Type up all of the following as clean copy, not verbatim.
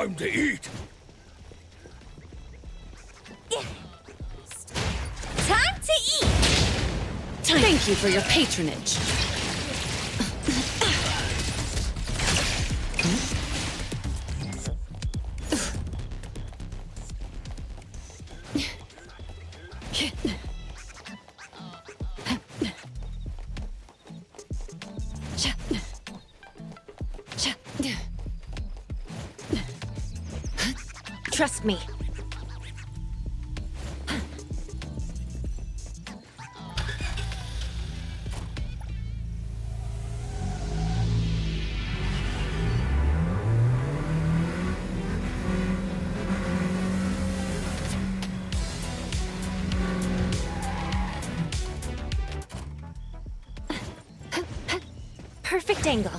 Time to eat. Time to eat! Thank you for your patronage. Trust me. Perfect angle.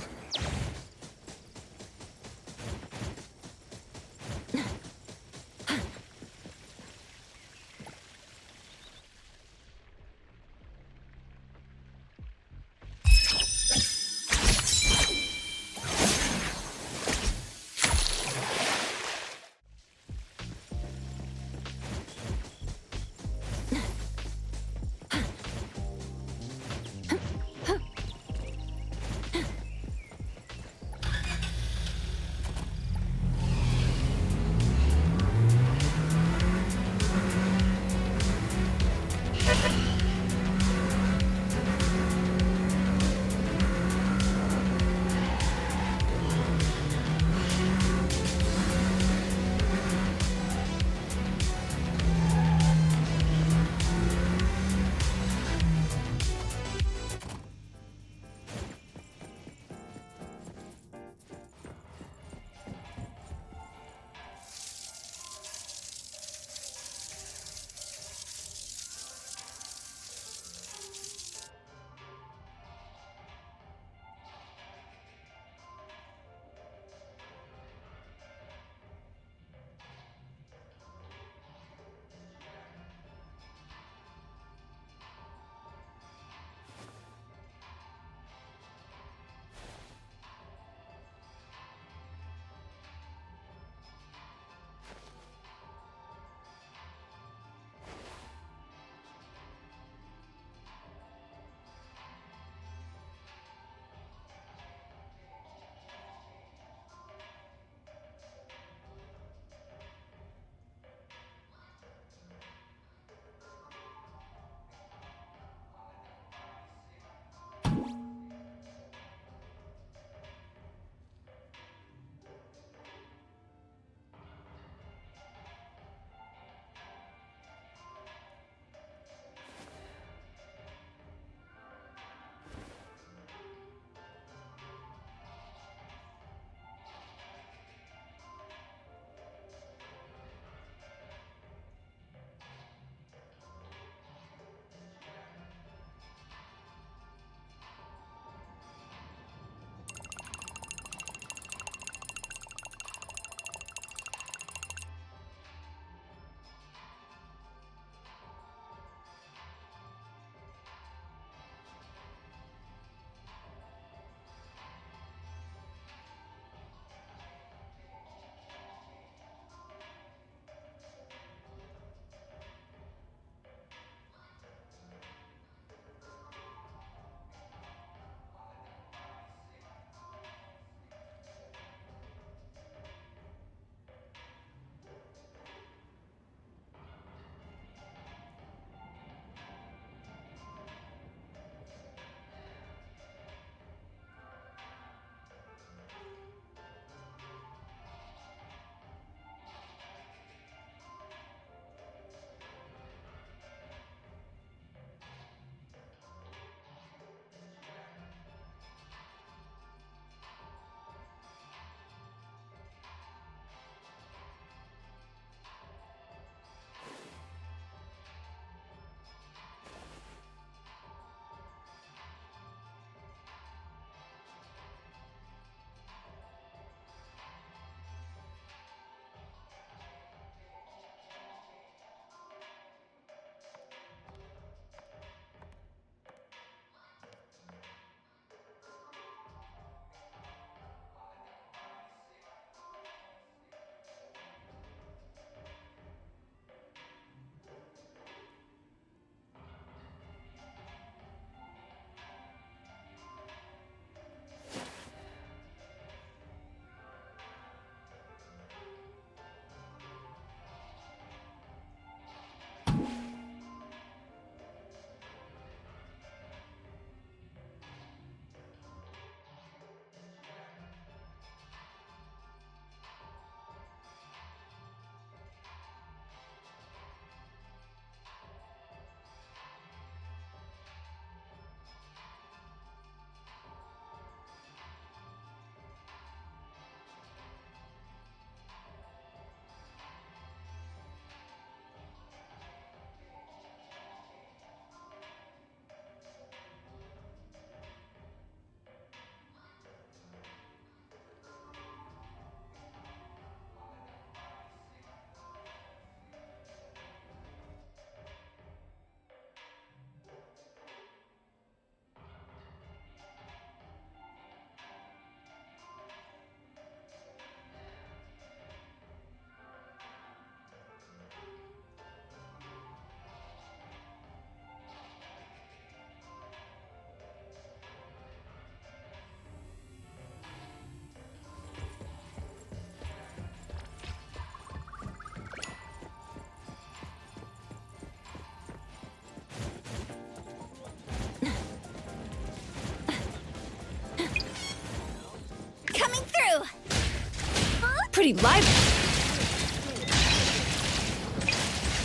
pretty lively.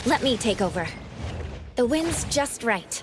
Let me take over. The wind's just right.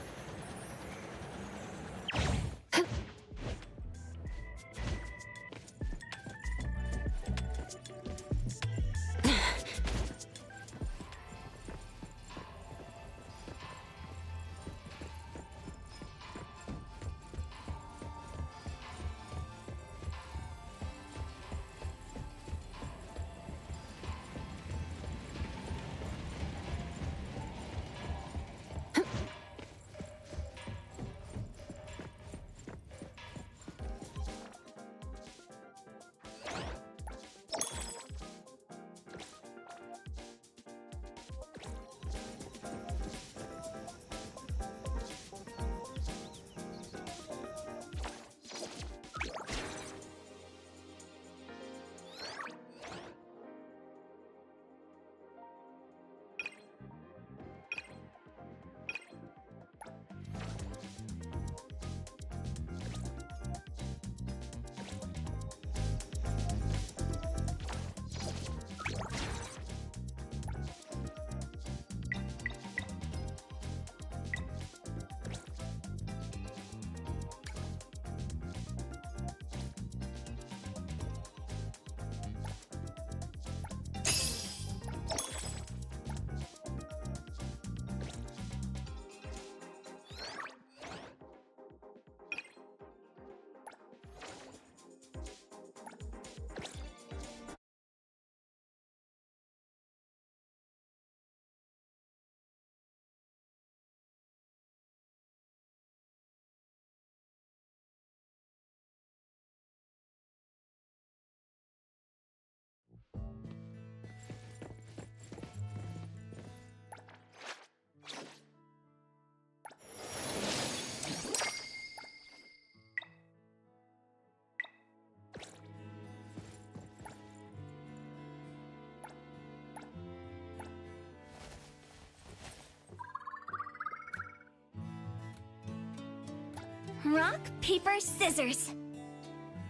Rock, paper, scissors.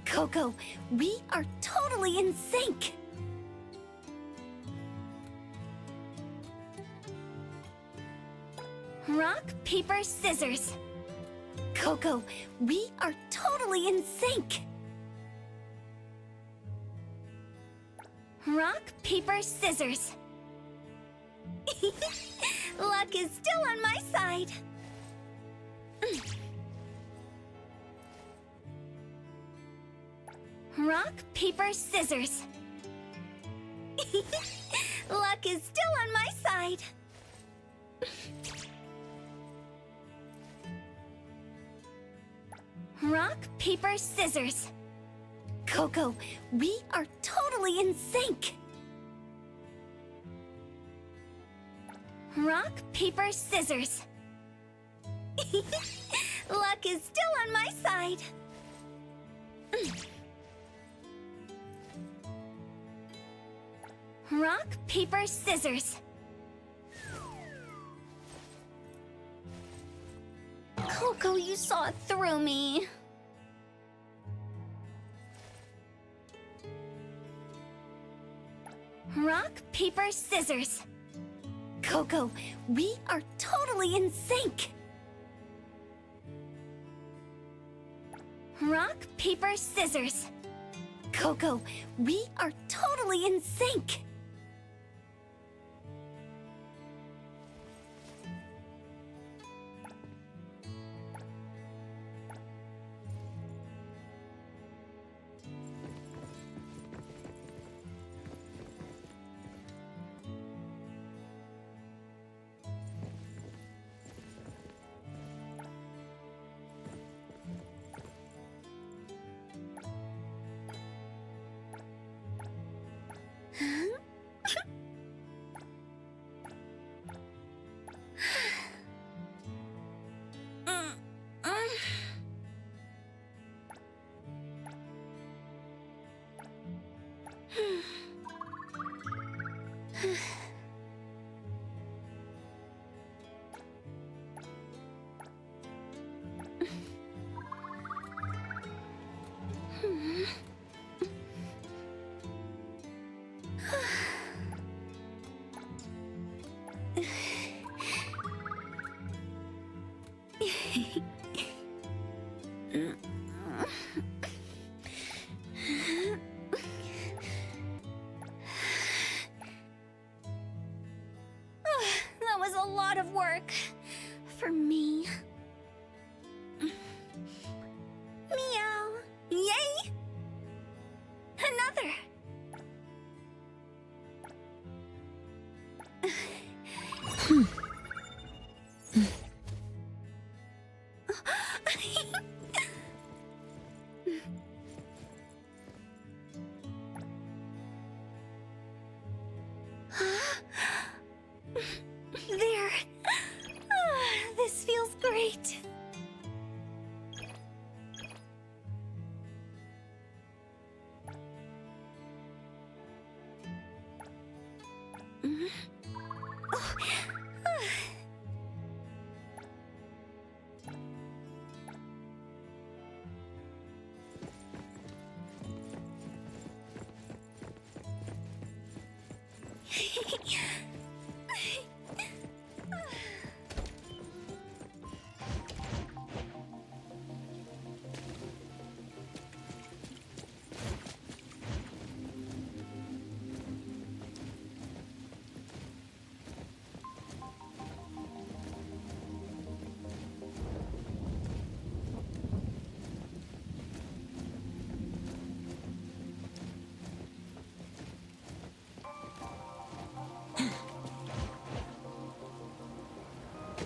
Coco, we are totally in sync. Rock, paper, scissors. Coco, we are totally in sync. Rock, paper, scissors. Luck is still on my side. Rock, paper, scissors. Luck is still on my side. Rock, paper, scissors. Coco, we are totally in sync. Rock, paper, scissors. Luck is still on my side. Rock, paper, scissors. Coco, you saw it through me. Rock, paper, scissors. Coco, we are totally in sync. Rock, paper, scissors. Coco, we are totally in sync. That was a lot of work for me. Meow. Yay! Another. There. This feels great.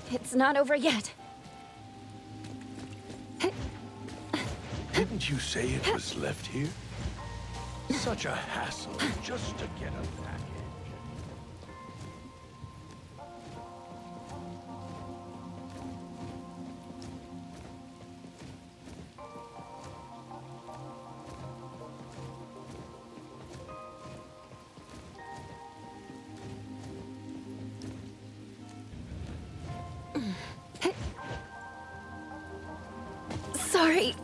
It's not over yet. Didn't you say it was left here? Such a hassle just to get a package. Sorry.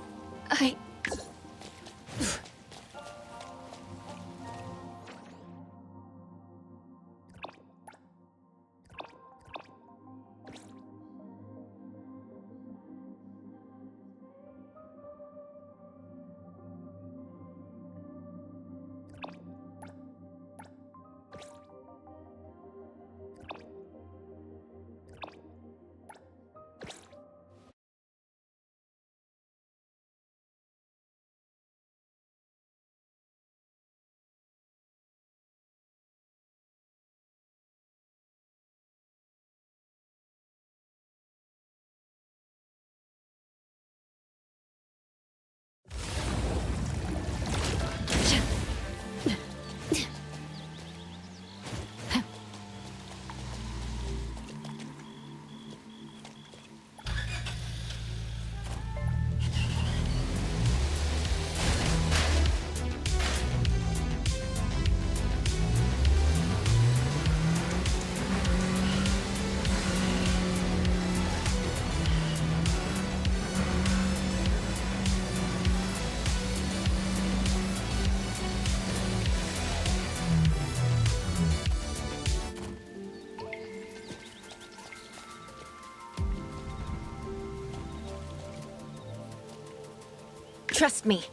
Trust me.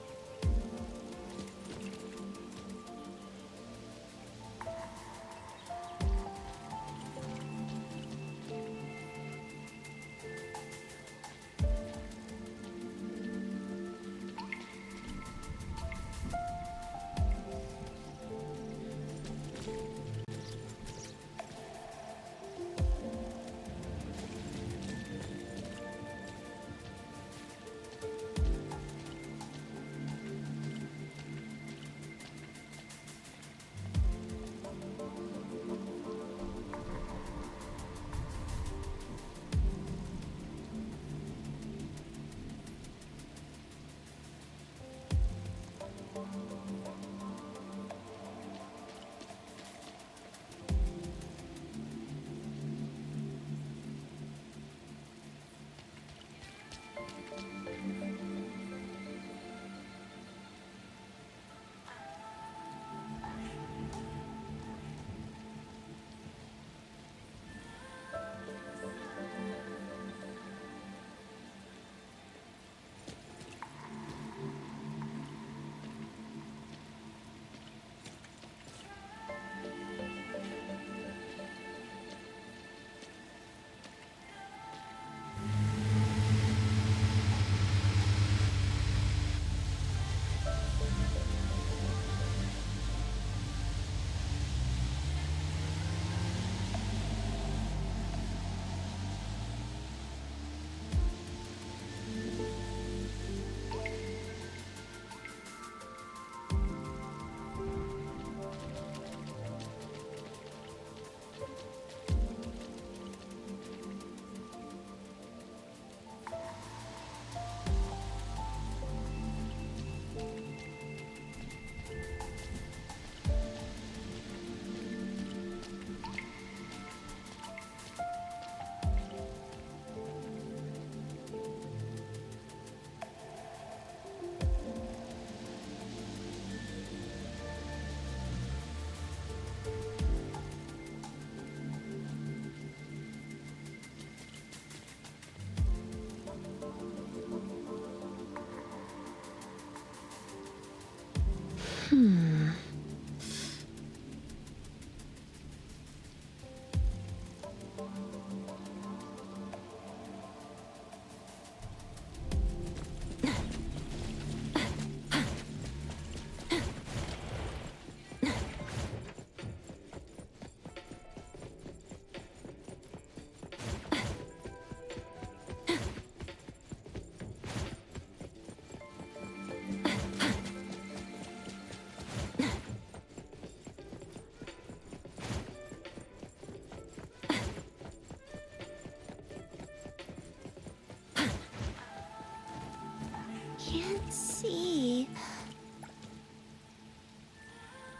Can't see.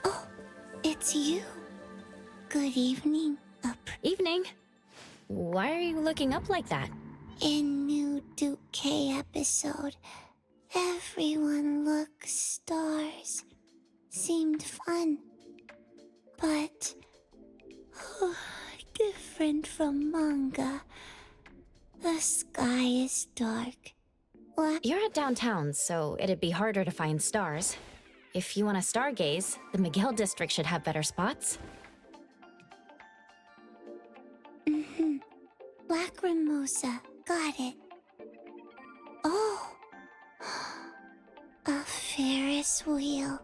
Oh, it's you. Good evening. Evening. Why are you looking up like that? In new Duke K episode, everyone looks stars. Seemed fun. But different from manga. The sky is dark. You're at downtown, so it'd be harder to find stars. If you want to stargaze, the Miguel district should have better spots. Lacrimosa, got it. Oh, a Ferris wheel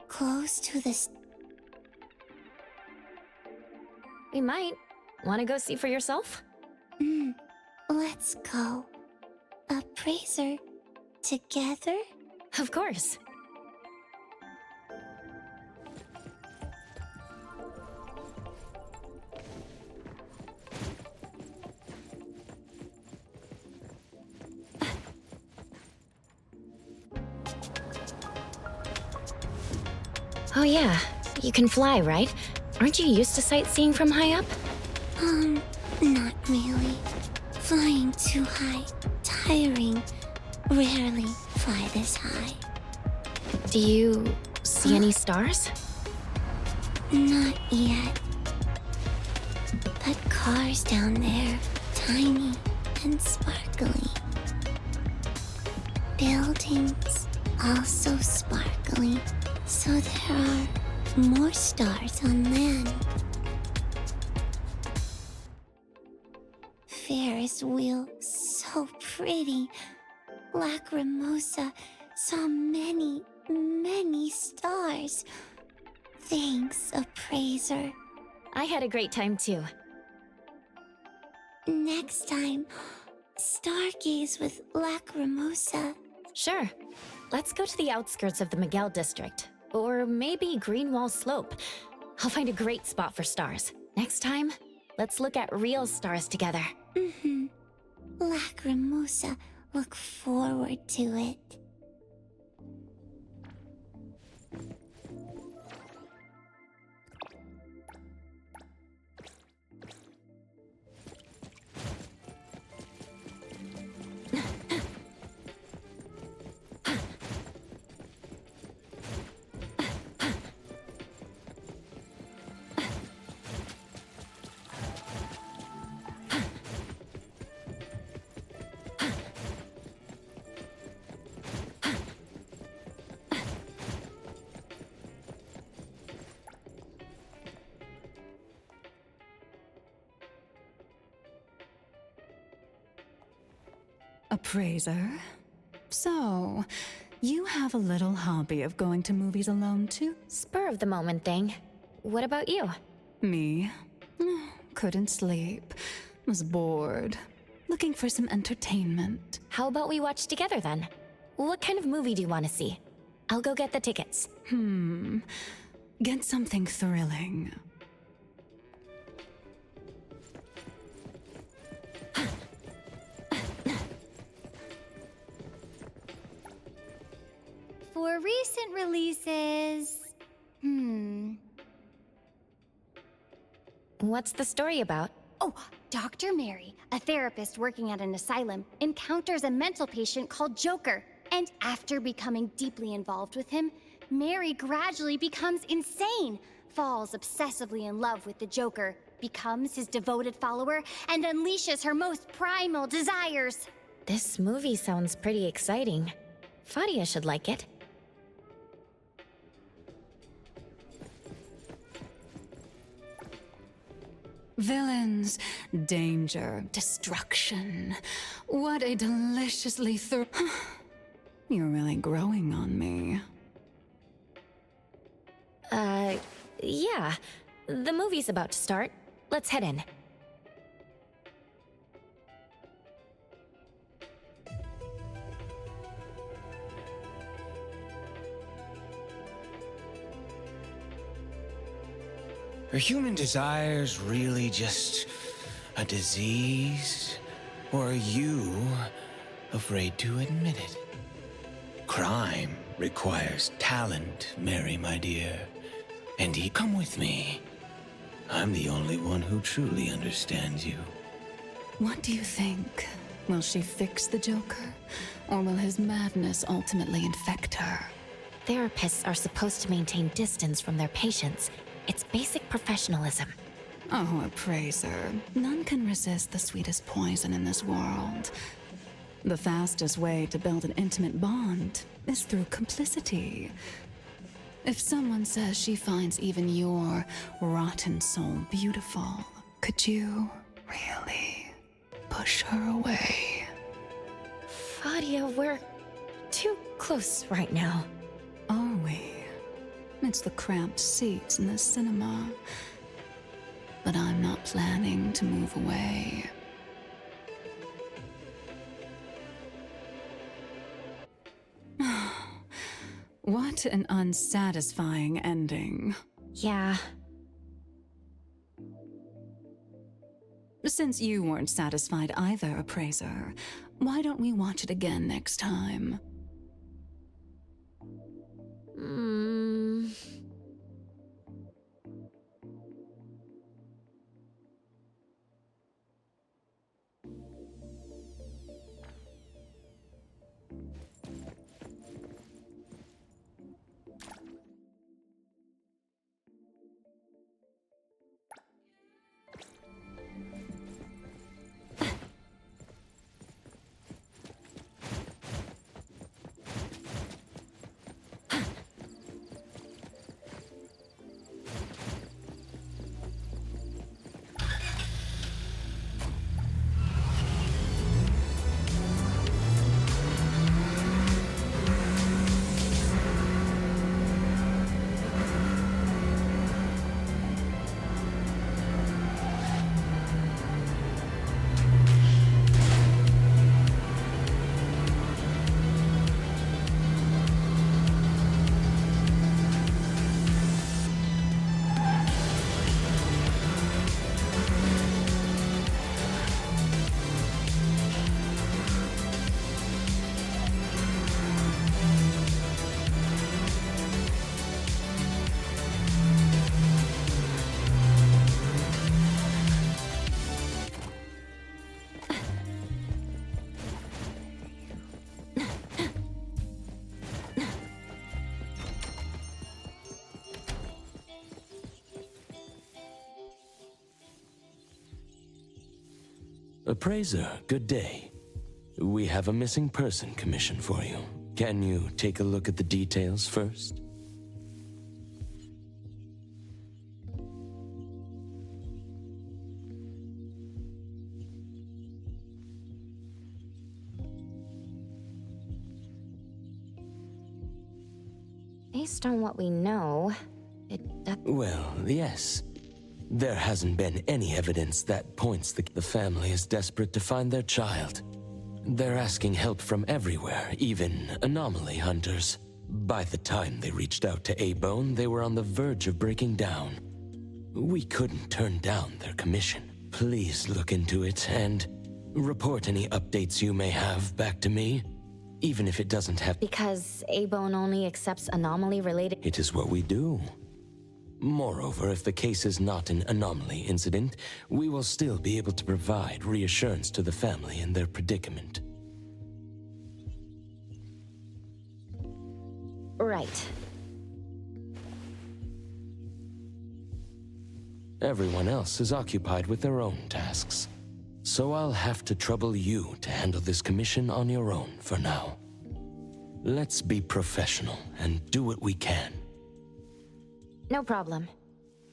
close to the. We might. Want to go see for yourself? Let's go. Appraiser, together? Of course. Oh yeah, you can fly, right? Aren't you used to sightseeing from high up? Not really. Flying too high, tiring. Rarely fly this high. Do you see any stars? Not yet. But cars down there, tiny and sparkly. Buildings, also sparkly. So there are more stars on land. Ferris wheel, so pretty. Lacrimosa saw many, many stars. Thanks, appraiser. I had a great time too. Next time, stargaze with Lacrimosa. Sure. Let's go to the outskirts of the Miguel district. Or maybe Greenwall Slope. I'll find a great spot for stars. Next time, let's look at real stars together. Lacrimosa, look forward to it. Appraiser? So, you have a little hobby of going to movies alone too? Spur of the moment thing. What about you? Me? Couldn't sleep. Was bored. Looking for some entertainment. How about we watch together then? What kind of movie do you want to see? I'll go get the tickets. Get something thrilling. For recent releases... What's the story about? Oh, Dr. Mary, a therapist working at an asylum, encounters a mental patient called Joker. And after becoming deeply involved with him, Mary gradually becomes insane, falls obsessively in love with the Joker, becomes his devoted follower, and unleashes her most primal desires. This movie sounds pretty exciting. Fadia should like it. Villains, danger, destruction. What a deliciously You're really growing on me. Yeah. The movie's about to start. Let's head in. Are human desires really just a disease? Or are you afraid to admit it? Crime requires talent, Mary, my dear. And come with me. I'm the only one who truly understands you. What do you think? Will she fix the Joker? Or will his madness ultimately infect her? Therapists are supposed to maintain distance from their patients. It's basic professionalism. Oh, appraiser. None can resist the sweetest poison in this world. The fastest way to build an intimate bond is through complicity. If someone says she finds even your rotten soul beautiful, could you really push her away? Fadia, we're too close right now. Are we? It's the cramped seats in the cinema. But I'm not planning to move away. What an unsatisfying ending. Yeah. Since you weren't satisfied either, appraiser, why don't we watch it again next time? Appraiser, good day. We have a missing person commission for you. Can you take a look at the details first? Based on what we know, Well, yes. There hasn't been any evidence that points the family is desperate to find their child. They're asking help from everywhere, even anomaly hunters. By the time they reached out to A-Bone, they were on the verge of breaking down. We couldn't turn down their commission. Please look into it and report any updates you may have back to me, even if it doesn't have... Because A-Bone only accepts anomaly-related... It is what we do. Moreover, if the case is not an anomaly incident, we will still be able to provide reassurance to the family in their predicament. Right. Everyone else is occupied with their own tasks. So I'll have to trouble you to handle this commission on your own for now. Let's be professional and do what we can. No problem.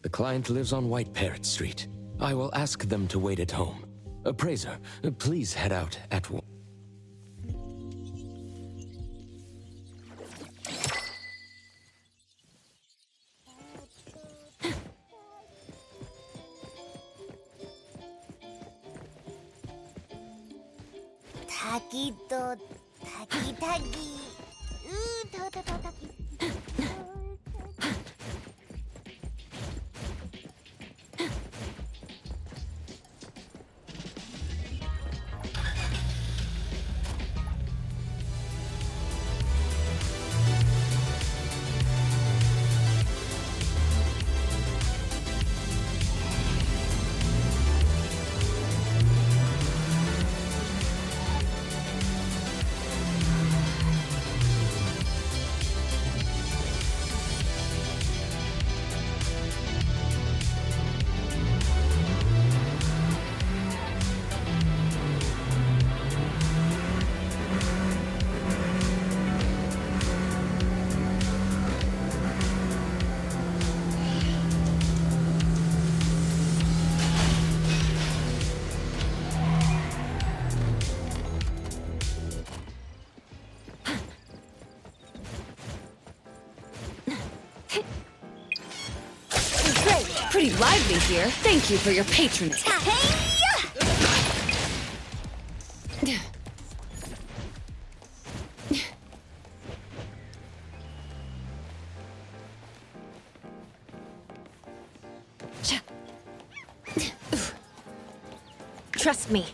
The client lives on White Parrot Street. I will ask them to wait at home. Appraiser, please head out at once. 타기도 타기. 더 타기. Pretty lively here. Thank you for your patronage. Trust me.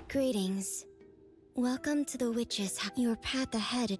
Greetings. Welcome to the witch's house. Your path ahead.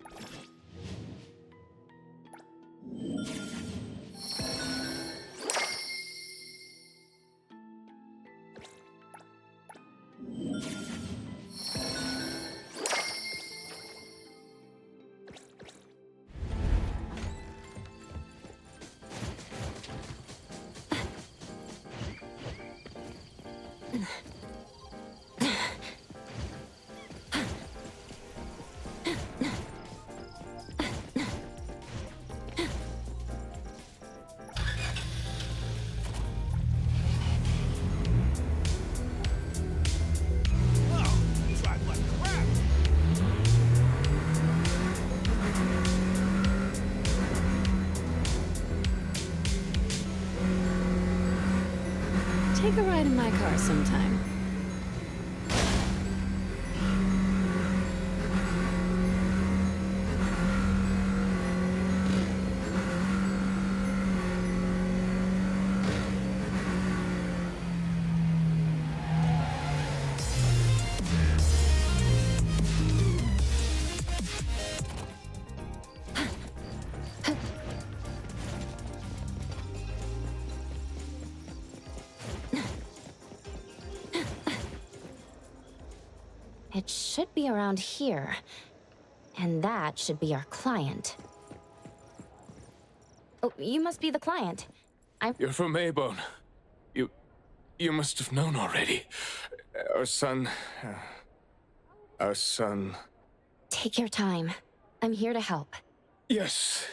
Take a ride in my car sometime. It should be around here. And that should be our client. Oh, you must be the client. You're from Maybone. You must have known already. Our son... Take your time. I'm here to help. Yes.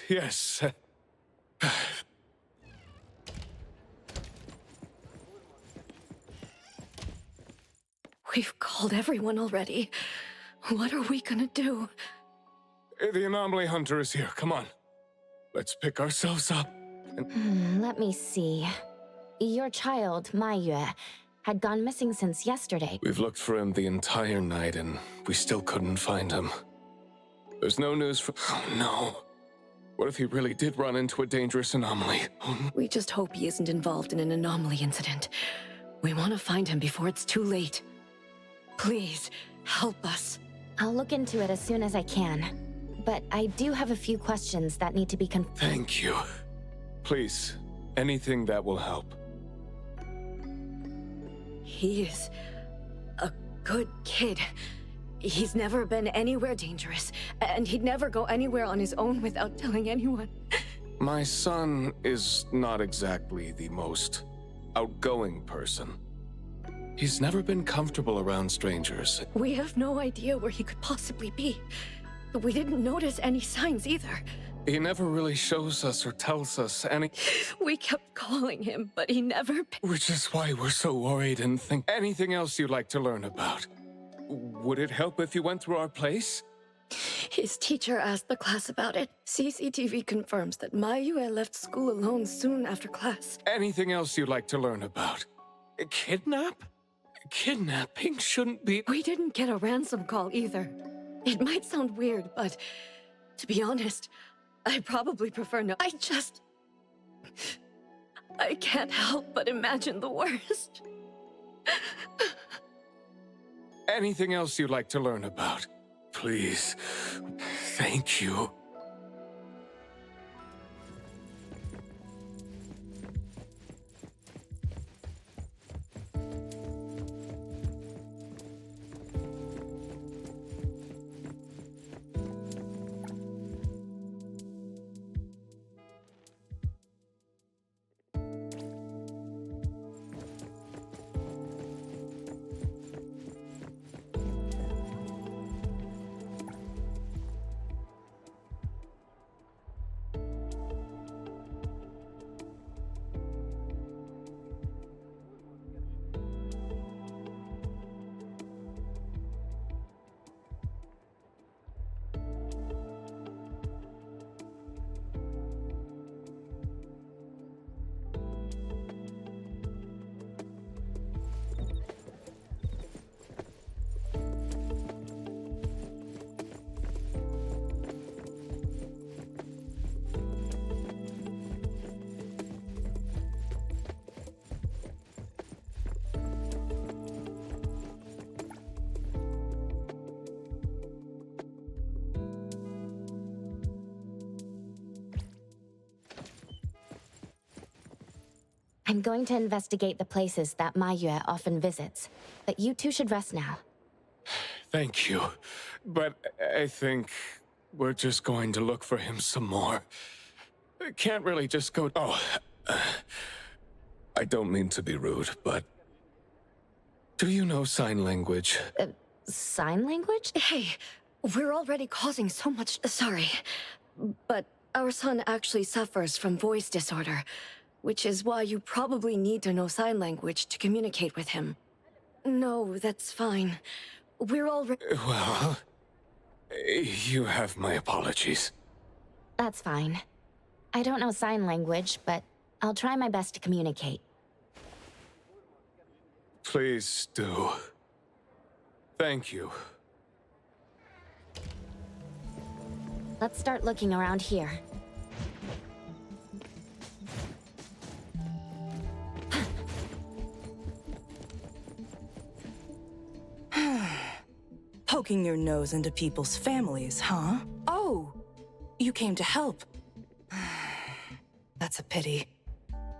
We've called everyone already. What are we gonna do? The anomaly hunter is here. Come on. Let's pick ourselves up. Let me see. Your child, Maiyue, had gone missing since yesterday. We've looked for him the entire night, and we still couldn't find him. There's no news from... Oh, no. What if he really did run into a dangerous anomaly? We just hope he isn't involved in an anomaly incident. We want to find him before it's too late. Please, help us. I'll look into it as soon as I can. But I do have a few questions that need to be confirmed. Thank you. Please, anything that will help. He is a good kid. He's never been anywhere dangerous, and he'd never go anywhere on his own without telling anyone. My son is not exactly the most outgoing person. He's never been comfortable around strangers. We have no idea where he could possibly be. We didn't notice any signs either. He never really shows us or tells us any... We kept calling him, but he never... Which is why we're so worried and think... Anything else you'd like to learn about? Would it help if you went through our place? His teacher asked the class about it. CCTV confirms that Mayue left school alone soon after class. Anything else you'd like to learn about? Kidnap? Kidnapping shouldn't be... We didn't get a ransom call either. It might sound weird, but to be honest, I probably prefer no. I can't help but imagine the worst. Anything else you'd like to learn about? Please. Thank you. I'm going to investigate the places that Mayue often visits, but you two should rest now. Thank you. But I think we're just going to look for him some more. Can't really just go... Oh, I don't mean to be rude, but... Do you know sign language? Sign language? Hey, we're already causing so much... Sorry, but our son actually suffers from voice disorder, which is why you probably need to know sign language to communicate with him. No, that's fine. We're already... Well, you have my apologies. That's fine. I don't know sign language, but I'll try my best to communicate. Please do. Thank you. Let's start looking around here. Poking your nose into people's families, huh? Oh, you came to help. That's a pity.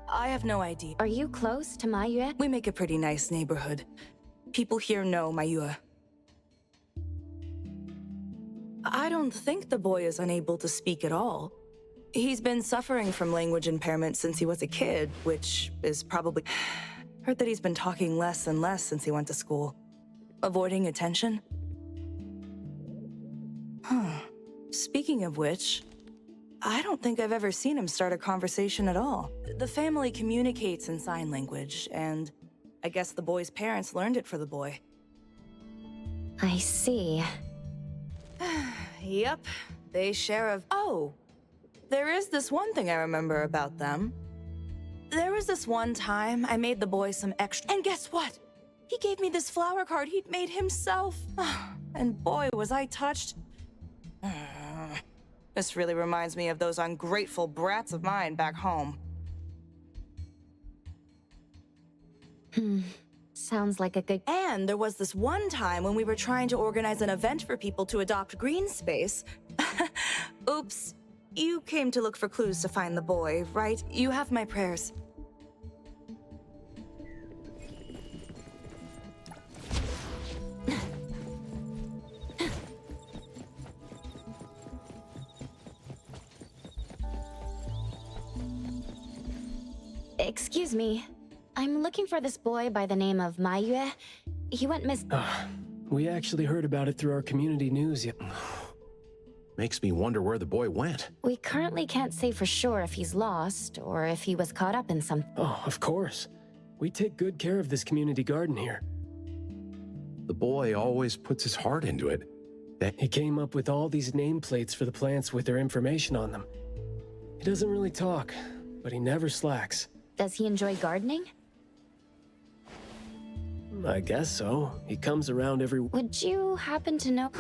I have no idea. Are you close to Mayue? We make a pretty nice neighborhood. People here know Mayue. I don't think the boy is unable to speak at all. He's been suffering from language impairment since he was a kid, which is probably... Heard that he's been talking less and less since he went to school. Avoiding attention? Huh. Speaking of which, I don't think I've ever seen him start a conversation at all. The family communicates in sign language, and I guess the boy's parents learned it for the boy. I see. Yep, they share a... Oh, there is this one thing I remember about them. There was this one time I made the boy some extra... And guess what? He gave me this flower card he'd made himself. And boy, was I touched. This really reminds me of those ungrateful brats of mine back home. Sounds like a good... And there was this one time when we were trying to organize an event for people to adopt green space. Oops. You came to look for clues to find the boy, right? You have my prayers. Excuse me. I'm looking for this boy by the name of Ma Yue. He went We actually heard about it through our community news. Makes me wonder where the boy went. We currently can't say for sure if he's lost or if he was caught up in some. Oh, of course. We take good care of this community garden here. The boy always puts his heart into it. He came up with all these nameplates for the plants with their information on them. He doesn't really talk, but he never slacks. Does he enjoy gardening? I guess so. He comes around every... Would you happen to know?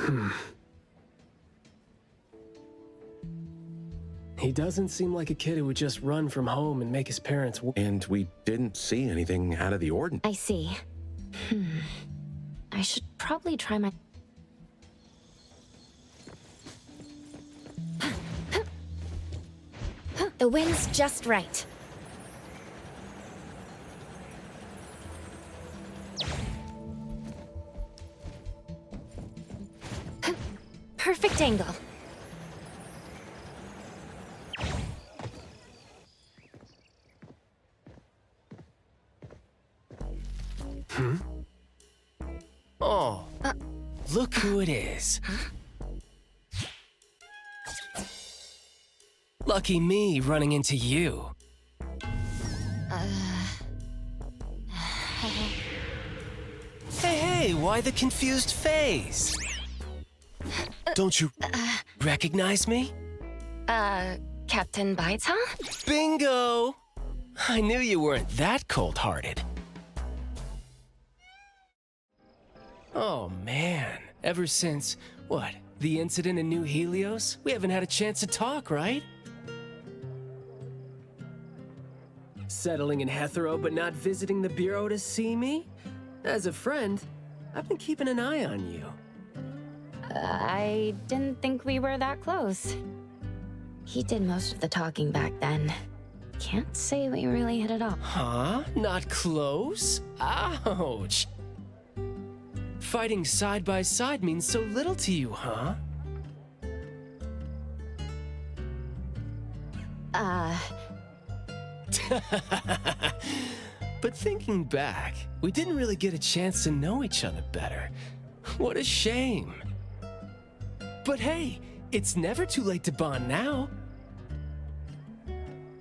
He doesn't seem like a kid who would just run from home and make his parents... And we didn't see anything out of the ordinary. I see. I should probably try my... The wind's just right. Perfect angle. Oh, look who it is. Lucky me running into you. Hey, why the confused face? Don't you recognize me? Captain Baita? Bingo! I knew you weren't that cold-hearted. Oh man, ever since, what, the incident in New Helios? We haven't had a chance to talk, right? Settling in Hetero but not visiting the Bureau to see me? As a friend, I've been keeping an eye on you. I didn't think we were that close. He did most of the talking back then. Can't say we really hit it off. Huh? Not close? Ouch! Fighting side by side means so little to you, huh? But thinking back, we didn't really get a chance to know each other better. What a shame. But hey, it's never too late to bond now.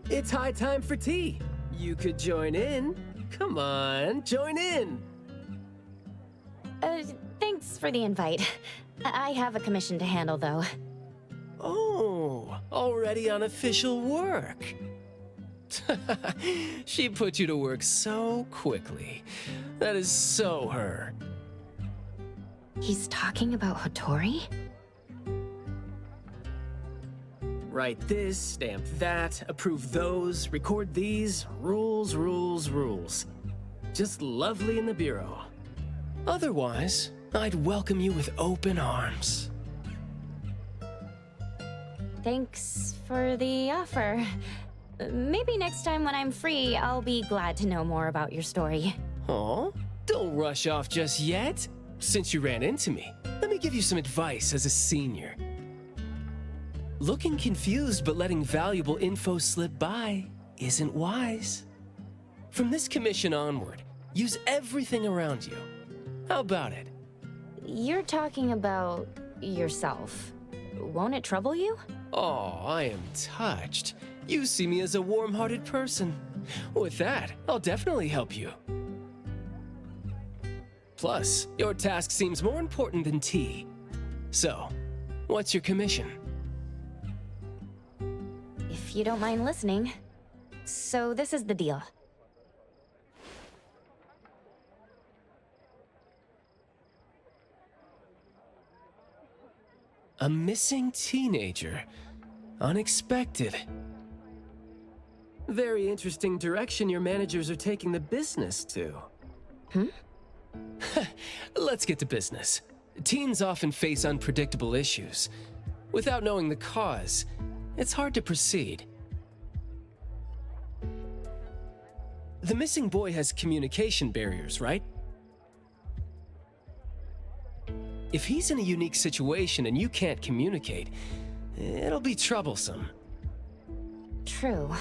It's high time for tea. You could join in. Come on, join in. Thanks for the invite. I have a commission to handle, though. Oh, already on official work. She put you to work so quickly. That is so her. He's talking about Hotori? Write this, stamp that, approve those, record these, rules, rules, rules. Just lovely in the Bureau. Otherwise, I'd welcome you with open arms. Thanks for the offer. Maybe next time when I'm free, I'll be glad to know more about your story. Oh, don't rush off just yet. Since you ran into me, let me give you some advice as a senior. Looking confused but letting valuable info slip by isn't wise. From this commission onward, use everything around you. How about it? You're talking about yourself. Won't it trouble you? Oh, I am touched. You see me as a warm-hearted person. With that, I'll definitely help you. Plus, your task seems more important than tea. So, what's your commission? If you don't mind listening. So this is the deal. A missing teenager. Unexpected. Very interesting direction your managers are taking the business to. Let's get to business. Teens often face unpredictable issues. Without knowing the cause, it's hard to proceed. The missing boy has communication barriers, right? If he's in a unique situation and you can't communicate, it'll be troublesome. True.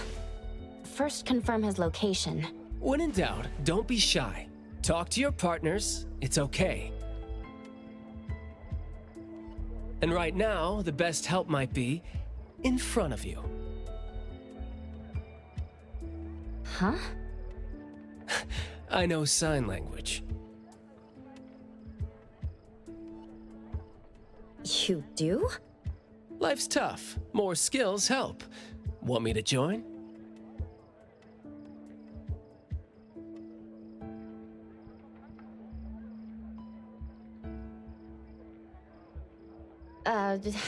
first confirm his location. When in doubt, don't be shy. Talk to your partners, it's okay. And right now, the best help might be in front of you. Huh? I know sign language. You do? Life's tough. More skills help. Want me to join?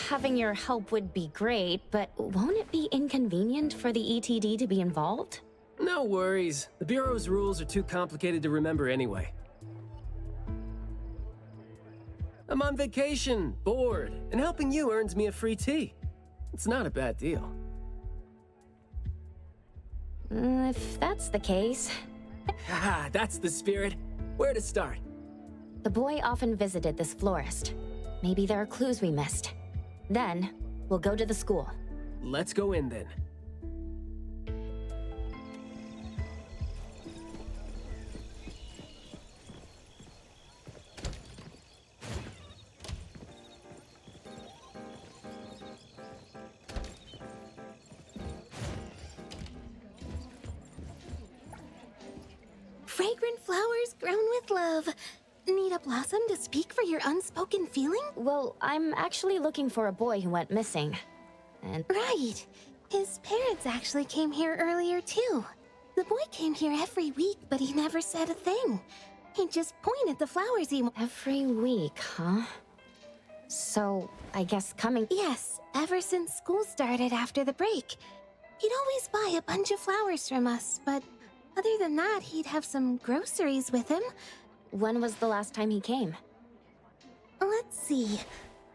Having your help would be great, but won't it be inconvenient for the ETD to be involved? No worries. The Bureau's rules are too complicated to remember anyway. I'm on vacation, bored, and helping you earns me a free tea. It's not a bad deal. If that's the case... Haha, that's the spirit. Where to start? The boy often visited this florist. Maybe there are clues we missed. Then, we'll go to the school. Let's go in then. Fragrant flowers grown with love. Need a blossom to speak for your unspoken feeling? Well, I'm actually looking for a boy who went missing. And... Right. His parents actually came here earlier, too. The boy came here every week, but he never said a thing. He'd just point at the flowers he... Every week, huh? So, I guess coming... Yes, ever since school started after the break. He'd always buy a bunch of flowers from us, but other than that, he'd have some groceries with him. When was the last time he came? Let's see.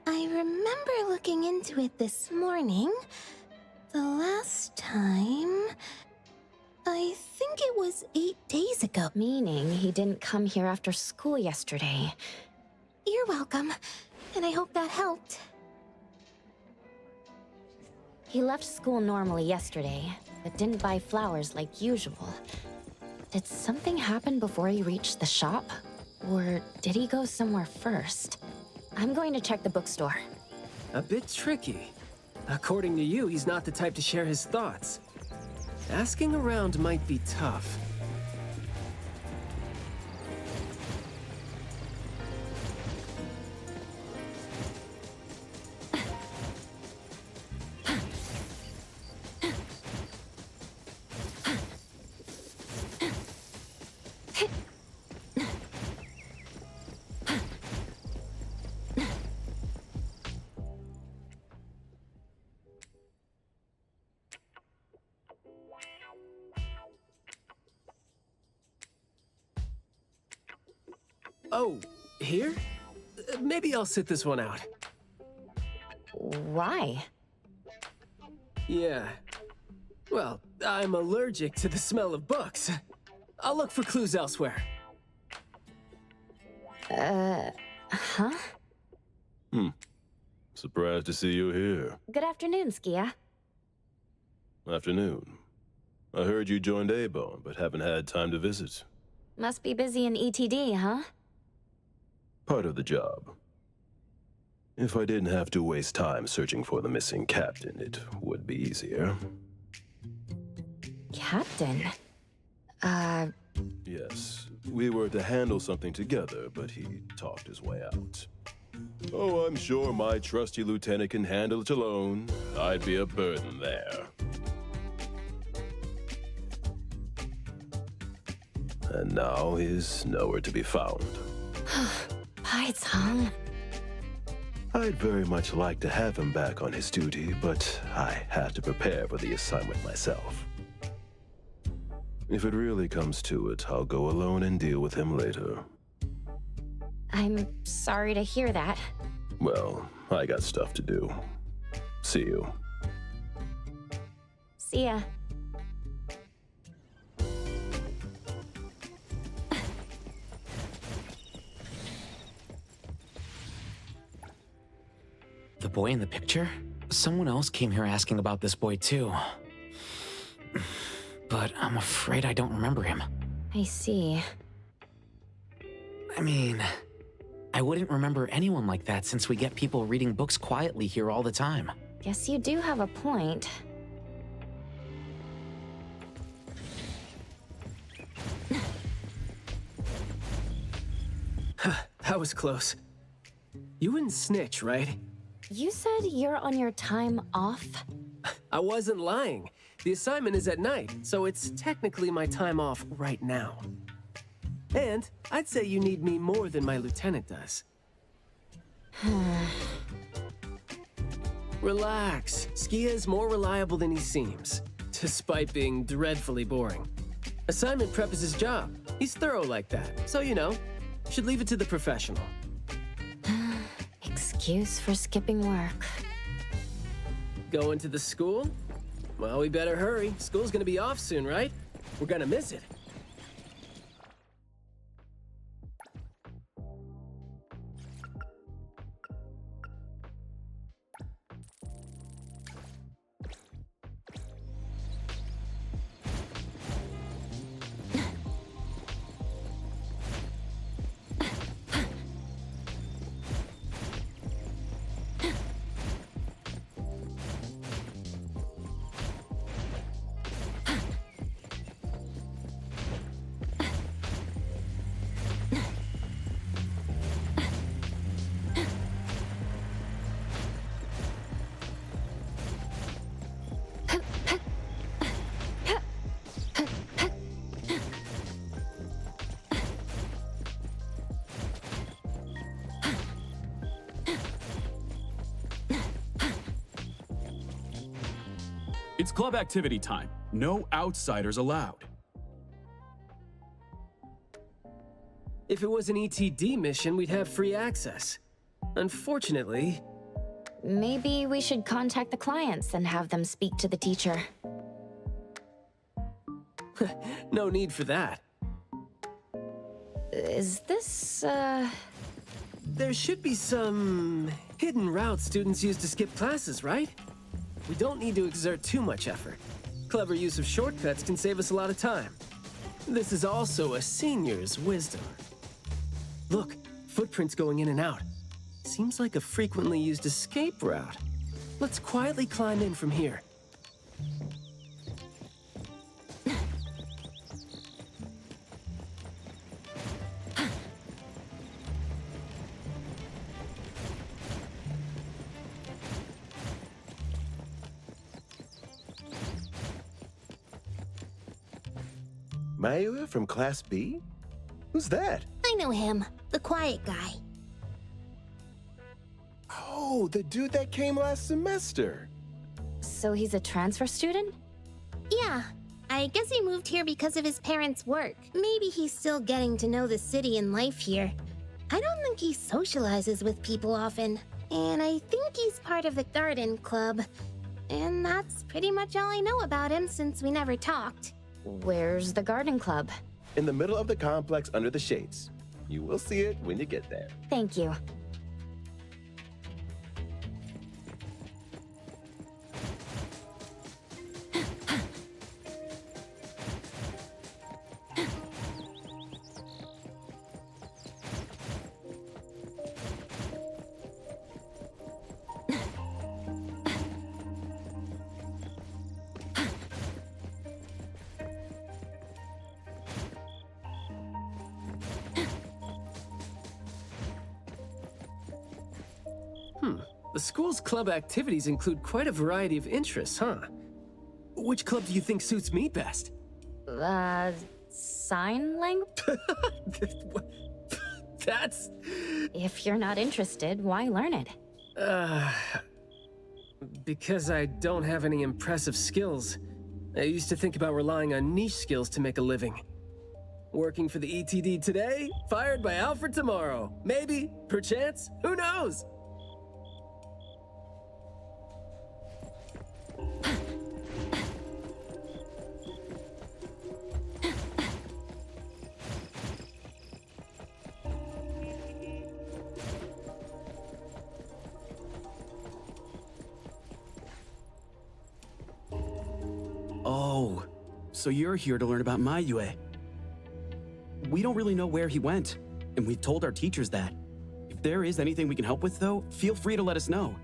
I remember looking into it this morning. The last time... I think it was 8 days ago. Meaning he didn't come here after school yesterday. You're welcome, and I hope that helped. He left school normally yesterday, but didn't buy flowers like usual. Did something happen before he reached the shop? Or did he go somewhere first? I'm going to check the bookstore. A bit tricky. According to you, he's not the type to share his thoughts. Asking around might be tough. Oh, here? Maybe I'll sit this one out. Why? Yeah. Well, I'm allergic to the smell of books. I'll look for clues elsewhere. Huh? Surprised to see you here. Good afternoon, Skia. Afternoon. I heard you joined A-Bone, but haven't had time to visit. Must be busy in ETD, huh? Part of the job. If I didn't have to waste time searching for the missing captain, it would be easier. Captain? Yes, we were to handle something together, but he talked his way out. Oh, I'm sure my trusty lieutenant can handle it alone. I'd be a burden there. And now he's nowhere to be found. Bai-Tong. I'd very much like to have him back on his duty, but I had to prepare for the assignment myself. If it really comes to it, I'll go alone and deal with him later. I'm sorry to hear that. Well, I got stuff to do. See you. See ya. The boy in the picture? Someone else came here asking about this boy too. But but I'm afraid I don't remember him. I see. I mean, I wouldn't remember anyone like that since we get people reading books quietly here all the time. Guess you do have a point. That was close. You wouldn't snitch, right? You said you're on your time off? I wasn't lying. The assignment is at night, so it's technically my time off right now. And I'd say you need me more than my lieutenant does. Relax. Skia is more reliable than he seems, despite being dreadfully boring. Assignment prep is his job. He's thorough like that, so you know, should leave it to the professional. Excuse for skipping work. Going to the school? Well, we better hurry. School's gonna be off soon, right? We're gonna miss it. It's club activity time. No outsiders allowed. If it was an ETD mission, we'd have free access. Unfortunately... Maybe we should contact the clients and have them speak to the teacher. No need for that. Is this, There should be some hidden routes students use to skip classes, right? We don't need to exert too much effort. Clever use of shortcuts can save us a lot of time. This is also a senior's wisdom. Look, footprints going in and out. Seems like a frequently used escape route. Let's quietly climb in from here. Mayua from Class B? Who's that? I know him, the quiet guy. Oh, the dude that came last semester. so he's a transfer student? Yeah, I guess he moved here because of his parents' work. Maybe he's still getting to know the city and life here. I don't think he socializes with people often. And I think he's part of the garden club. And that's pretty much all I know about him since we never talked. Where's the garden club? In the middle of the complex under the shades. You will see it when you get there. Thank you. The school's club activities include quite a variety of interests, huh? Which club do you think suits me best? Sign language? That's... If you're not interested, why learn it? Because I don't have any impressive skills. I used to think about relying on niche skills to make a living. Working for the ETD today, fired by Alfred tomorrow. Maybe, perchance, who knows? So you're here to learn about Mayue. We don't really know where he went, and we've told our teachers that. If there is anything we can help with, though, feel free to let us know.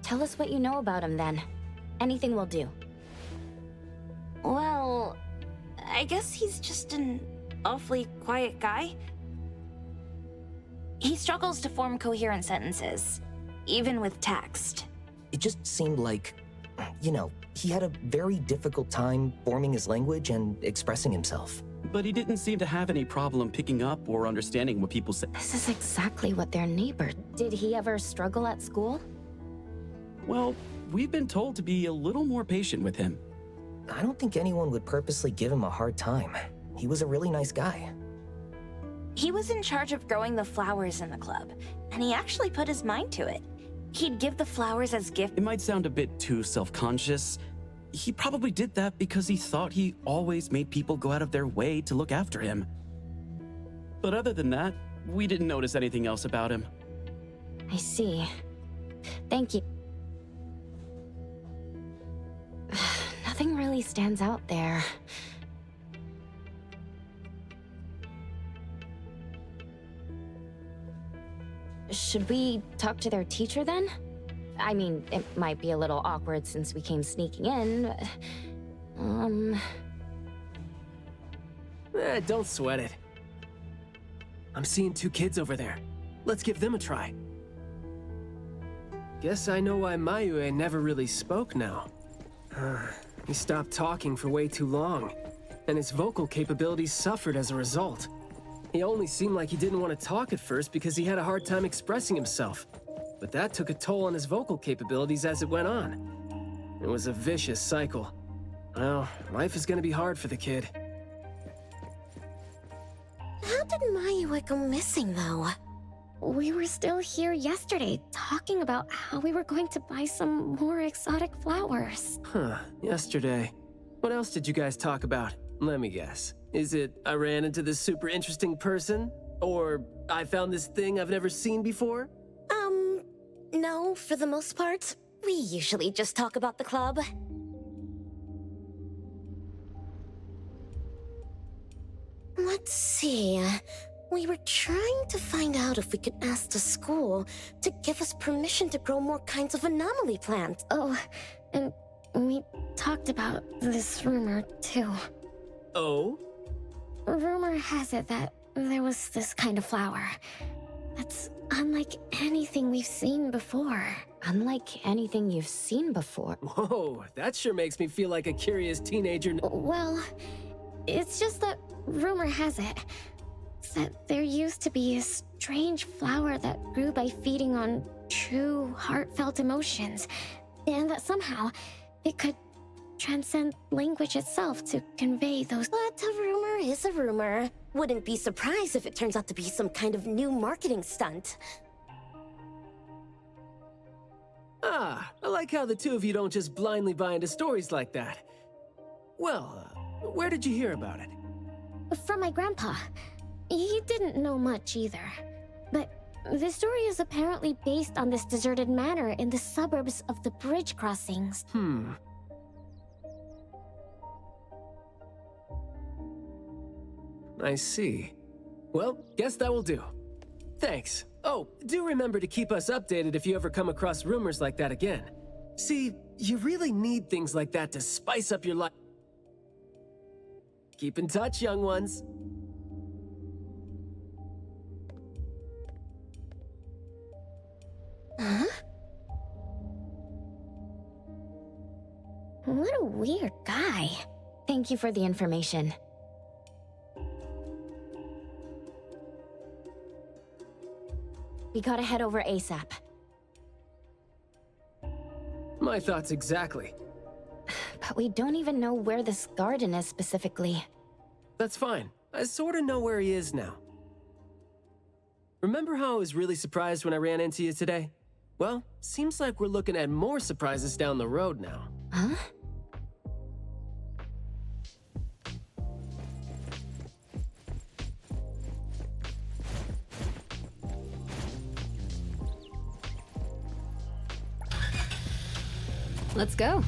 Tell us what you know about him, then. Anything will do. Well, I guess he's just an awfully quiet guy. He struggles to form coherent sentences, even with text. It just seemed like, you know, he had a very difficult time forming his language and expressing himself. But he didn't seem to have any problem picking up or understanding what people said. This is exactly what their neighbor... Did he ever struggle at school? Well, we've been told to be a little more patient with him. I don't think anyone would purposely give him a hard time. He was a really nice guy. He was in charge of growing the flowers in the club, and he actually put his mind to it. He'd give the flowers as gifts. It might sound a bit too self-conscious. He probably did that because he thought he always made people go out of their way to look after him. But other than that, we didn't notice anything else about him. I see. Thank you. Nothing really stands out there. Should we talk to their teacher then? I mean, it might be a little awkward since we came sneaking in, but... Don't sweat it. I'm seeing 2 kids over there. Let's give them a try. Guess I know why Mayue never really spoke now. He stopped talking for way too long, and his vocal capabilities suffered as a result. He only seemed like he didn't want to talk at first because he had a hard time expressing himself. But that took a toll on his vocal capabilities as it went on. It was a vicious cycle. Well, life is gonna be hard for the kid. How did Mayue go missing, though? We were still here yesterday, talking about how we were going to buy some more exotic flowers. Huh, yesterday. What else did you guys talk about? Let me guess. Is it I ran into this super interesting person? Or I found this thing I've never seen before? No, for the most part. We usually just talk about the club. Let's see. We were trying to find out if we could ask the school to give us permission to grow more kinds of anomaly plants. Oh, and we talked about this rumor, too. Oh? Rumor has it that there was this kind of flower that's unlike anything we've seen before. Unlike anything you've seen before? Whoa, that sure makes me feel like a curious teenager. Well, it's just that rumor has it that there used to be a strange flower that grew by feeding on true, heartfelt emotions, and that somehow it could transcend language itself to convey those. But a rumor is a rumor. Wouldn't be surprised if it turns out to be some kind of new marketing stunt. Ah, I like how the 2 of you don't just blindly buy into stories like that. Well, where did you hear about it? From my grandpa. He didn't know much either. But the story is apparently based on this deserted manor in the suburbs of the bridge crossings. I see. Well, guess that will do. Thanks. Oh, do remember to keep us updated if you ever come across rumors like that again. See, you really need things like that to spice up your life. Keep in touch, young ones. Huh? What a weird guy. Thank you for the information. We gotta head over ASAP. My thoughts exactly. But we don't even know where this garden is specifically. That's fine. I sorta know where he is now. Remember how I was really surprised when I ran into you today? Well, seems like we're looking at more surprises down the road now. Huh? Let's go.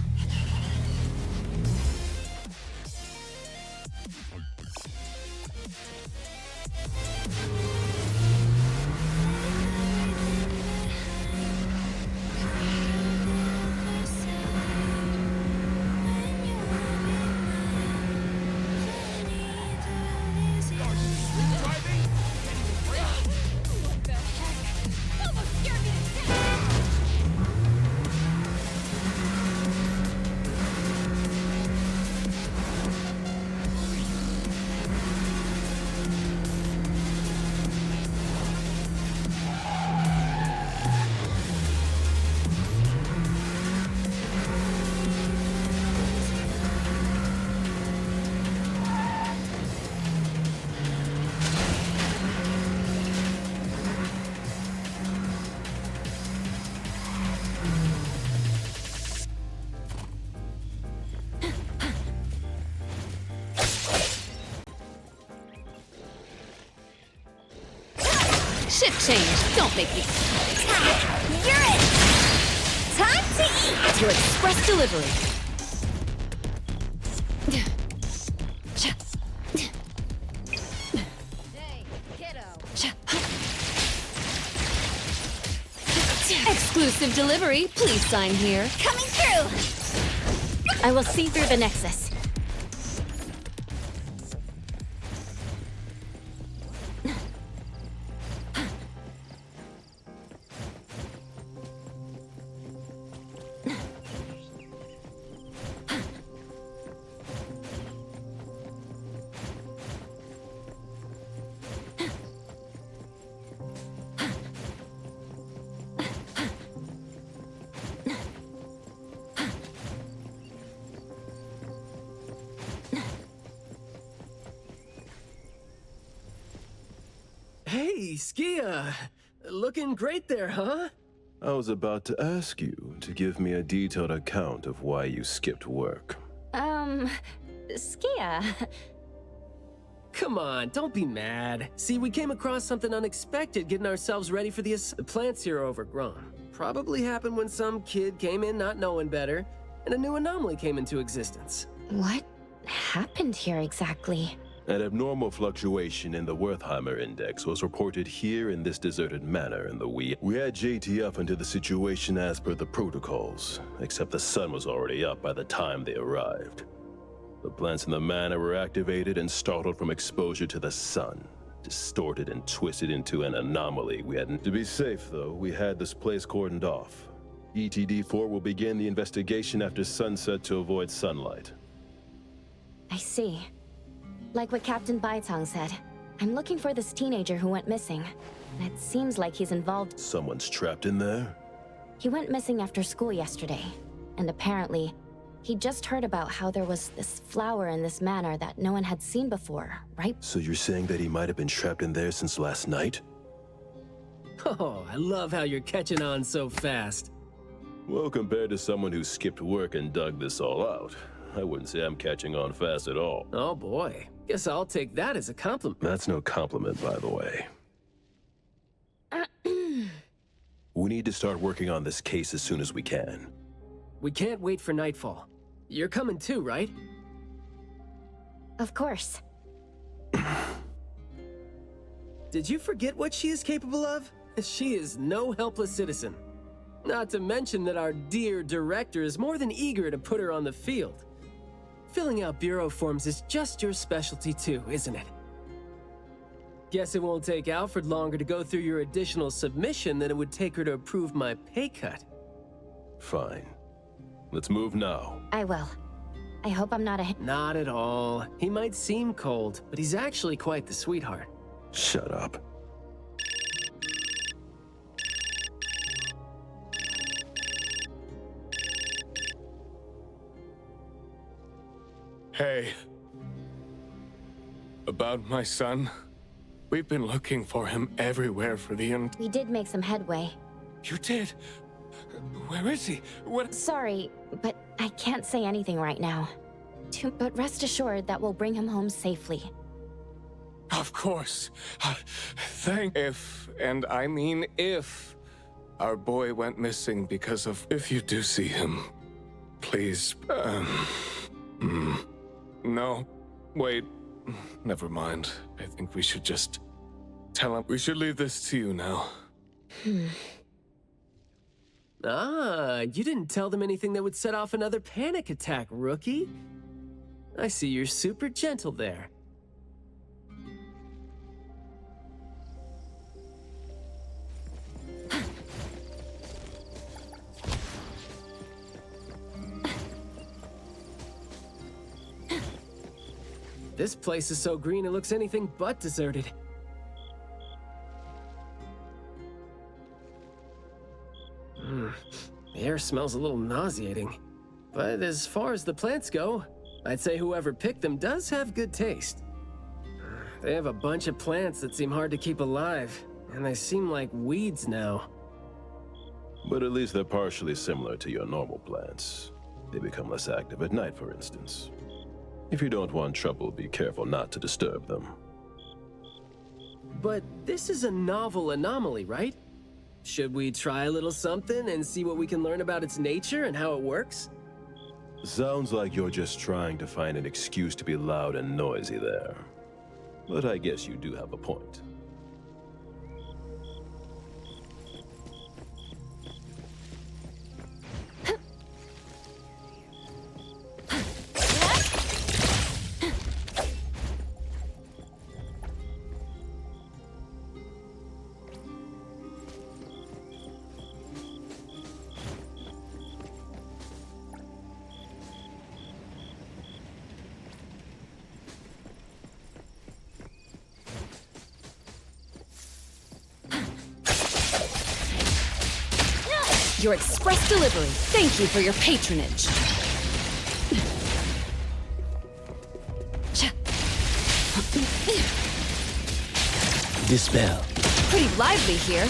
Shift change. Don't make me. You're it! Time to eat! To express delivery. Exclusive delivery. Please sign here. Coming through! I will see through the Nexus. Hey, Skia! Looking great there, huh? I was about to ask you to give me a detailed account of why you skipped work. Skia. Come on, don't be mad. See, we came across something unexpected getting ourselves ready for the plants here are overgrown. Probably happened when some kid came in not knowing better, and a new anomaly came into existence. What happened here exactly? An abnormal fluctuation in the Wertheimer index was reported here in this deserted manor in the wee. We had JT up into the situation as per the protocols, except the sun was already up by the time they arrived. The plants in the manor were activated and startled from exposure to the sun, distorted and twisted into an anomaly we hadn't. To be safe, though, we had this place cordoned off. ETD-4 will begin the investigation after sunset to avoid sunlight. I see. Like what Captain Baitang said, I'm looking for this teenager who went missing. And it seems like he's involved. Someone's trapped in there? He went missing after school yesterday. And apparently, he just heard about how there was this flower in this manor that no one had seen before, right? So you're saying that he might have been trapped in there since last night? Oh, I love how you're catching on so fast. Well, compared to someone who skipped work and dug this all out, I wouldn't say I'm catching on fast at all. Oh boy. Guess I'll take that as a compliment. That's no compliment, by the way. We need to start working on this case as soon as we can. We can't wait for nightfall. You're coming too, right? Of course. Did you forget what she is capable of? She is no helpless citizen. Not to mention that our dear director is more than eager to put her on the field. Filling out bureau forms is just your specialty too, isn't it? Guess it won't take Alfred longer to go through your additional submission than it would take her to approve my pay cut. Fine. Let's move now. I will. I hope I'm not a... Not at all. He might seem cold, but he's actually quite the sweetheart. Shut up. Hey. About my son? We've been looking for him everywhere for the end. We did make some headway. You did? Where is he? What? Sorry, but I can't say anything right now. But rest assured that we'll bring him home safely. Of course. If, and I mean if, our boy went missing because of... If you do see him, please, No, wait, never mind. I think we should just tell him. We should leave this to you now. Ah, you didn't tell them anything that would set off another panic attack, rookie. I see you're super gentle there. This place is so green it looks anything but deserted. The air smells a little nauseating. But as far as the plants go, I'd say whoever picked them does have good taste. They have a bunch of plants that seem hard to keep alive, and they seem like weeds now. But at least they're partially similar to your normal plants. They become less active at night, for instance. If you don't want trouble, be careful not to disturb them. But this is a novel anomaly, right? Should we try a little something and see what we can learn about its nature and how it works? Sounds like you're just trying to find an excuse to be loud and noisy there. But I guess you do have a point. Your express delivery. Thank you for your patronage. Dispel. Pretty lively here.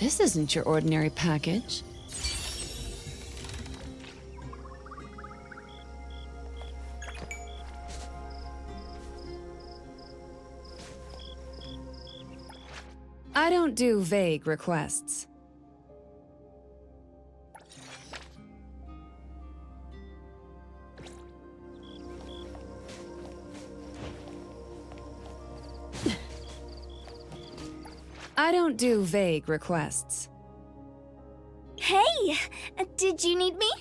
This isn't your ordinary package. I don't do vague requests. I don't do vague requests. Hey! Did you need me?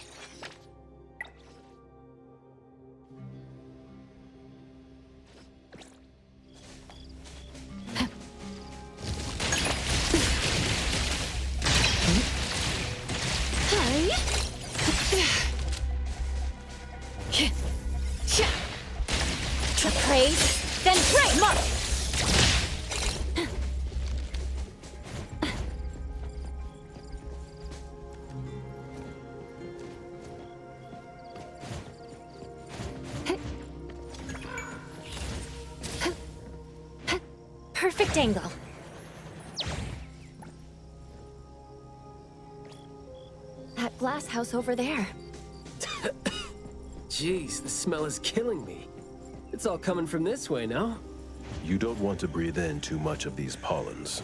Praise, then pray, Mark! Perfect angle. That glass house over there. Jeez, the smell is killing me. It's all coming from this way, no? You don't want to breathe in too much of these pollens.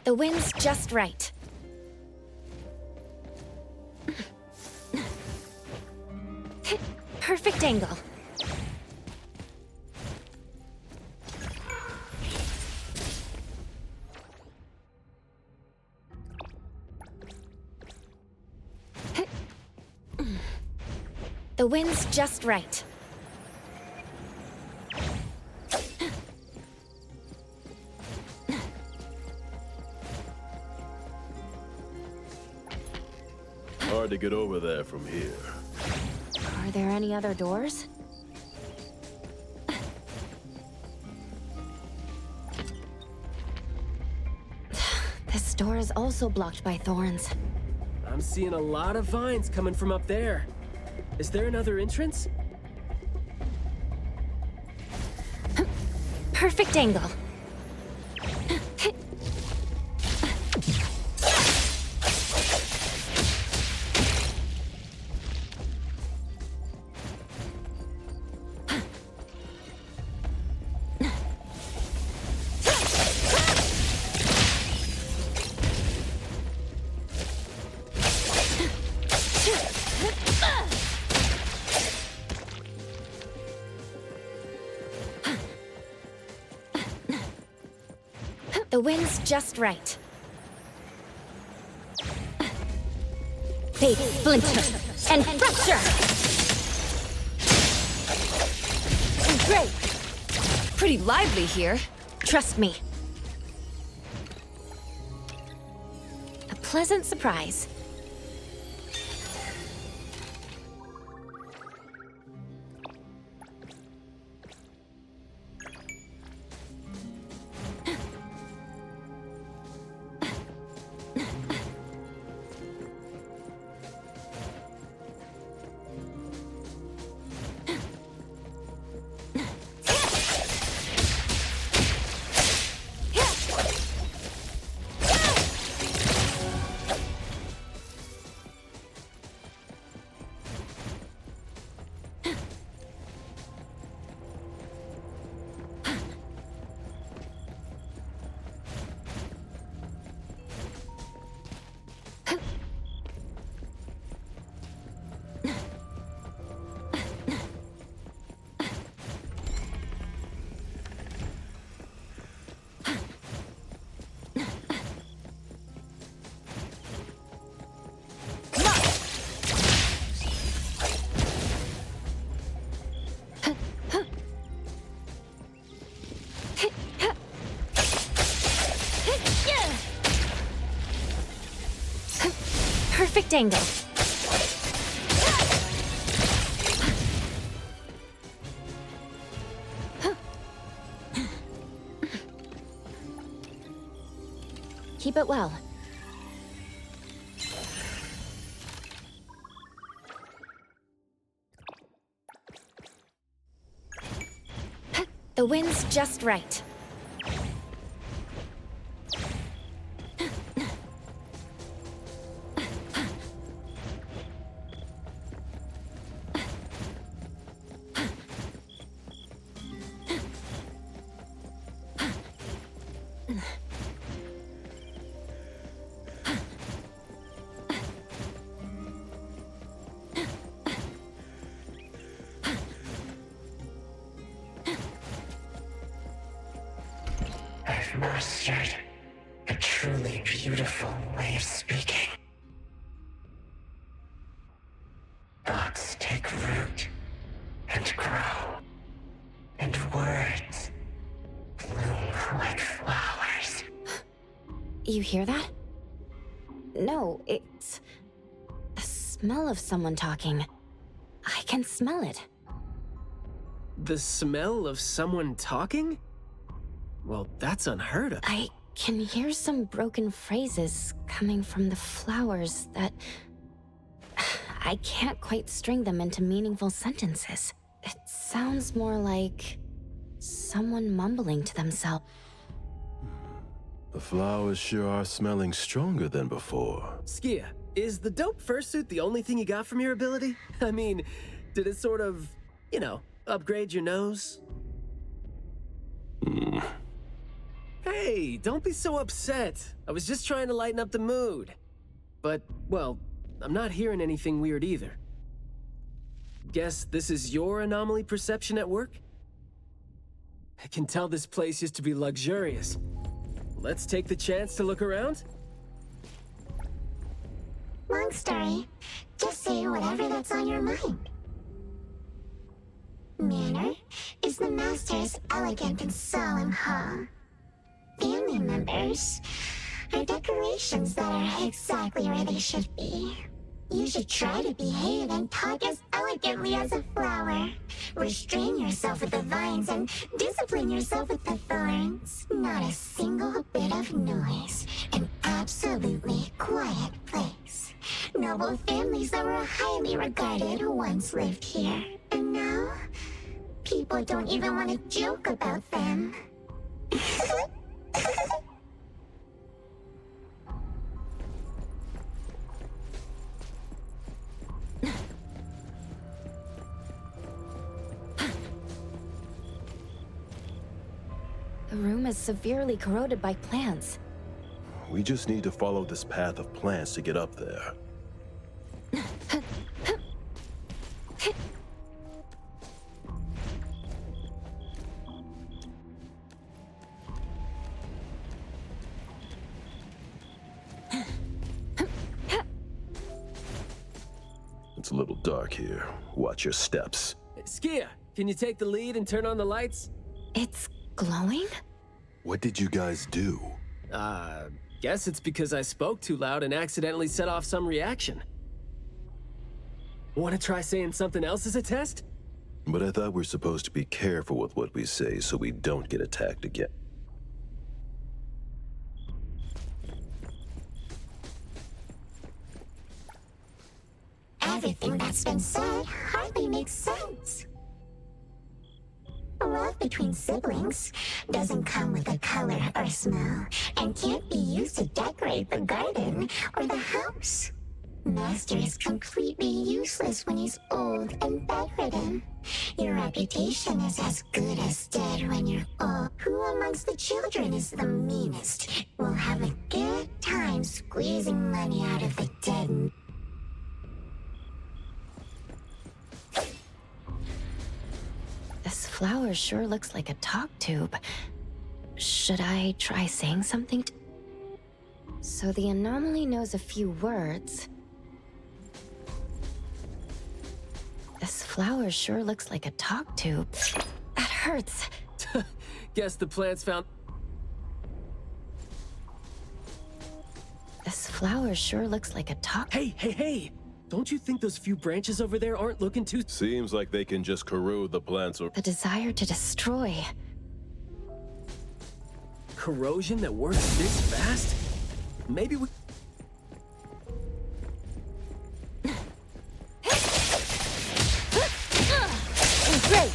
The wind's just right. Perfect angle. The wind's just right. Hard to get over there from here. Are there any other doors? This door is also blocked by thorns. I'm seeing a lot of vines coming from up there. Is there another entrance? Perfect angle. The wind's just right. Fate splinter and fracture! Great! Pretty lively here. Trust me. A pleasant surprise. perfect angle. Keep it well. The wind's just right. I've mastered a truly beautiful way of speaking. Thoughts take root and grow, and words bloom like flowers. You hear that? No, it's the smell of someone talking. I can smell it. The smell of someone talking? Well, that's unheard of. I can hear some broken phrases coming from the flowers that... I can't quite string them into meaningful sentences. It sounds more like someone mumbling to themselves. The flowers sure are smelling stronger than before. Skia, is the dope fursuit the only thing you got from your ability? I mean, did it sort of, you know, upgrade your nose? Hey, don't be so upset. I was just trying to lighten up the mood. But, well, I'm not hearing anything weird either. Guess this is your anomaly perception at work? I can tell this place used to be luxurious. Let's take the chance to look around? Long story. Just say whatever that's on your mind. Manner is the master's elegant and solemn hall. Family members are decorations that are exactly where they should be. You should try to behave and talk as elegantly as a flower. Restrain yourself with the vines and discipline yourself with the thorns. Not a single bit of noise. An absolutely quiet place. Noble families that were highly regarded once lived here. And now, people don't even want to joke about them. The room is severely corroded by plants. We just need to follow this path of plants to get up there. It's a little dark here. Watch your steps. Skia, can you take the lead and turn on the lights? It's glowing? What did you guys do? Guess it's because I spoke too loud and accidentally set off some reaction. Want to try saying something else as a test? But I thought we're supposed to be careful with what we say so we don't get attacked again. Everything that's been said hardly makes sense. Love between siblings doesn't come with a color or smell and can't be used to decorate the garden or the house. Master is completely useless when he's old and bedridden. Your reputation is as good as dead when you're old. Who amongst the children is the meanest? We'll have a good time squeezing money out of the dead. This flower sure looks like a talk tube. Should I try saying something? So the anomaly knows a few words. This flower sure looks like a talk tube. That hurts. Guess the plants found... This flower sure looks like a top. Hey! Don't you think those few branches over there aren't looking too... Seems like they can just corrode the plants or... The desire to destroy. Corrosion that works this fast? Maybe we... Great!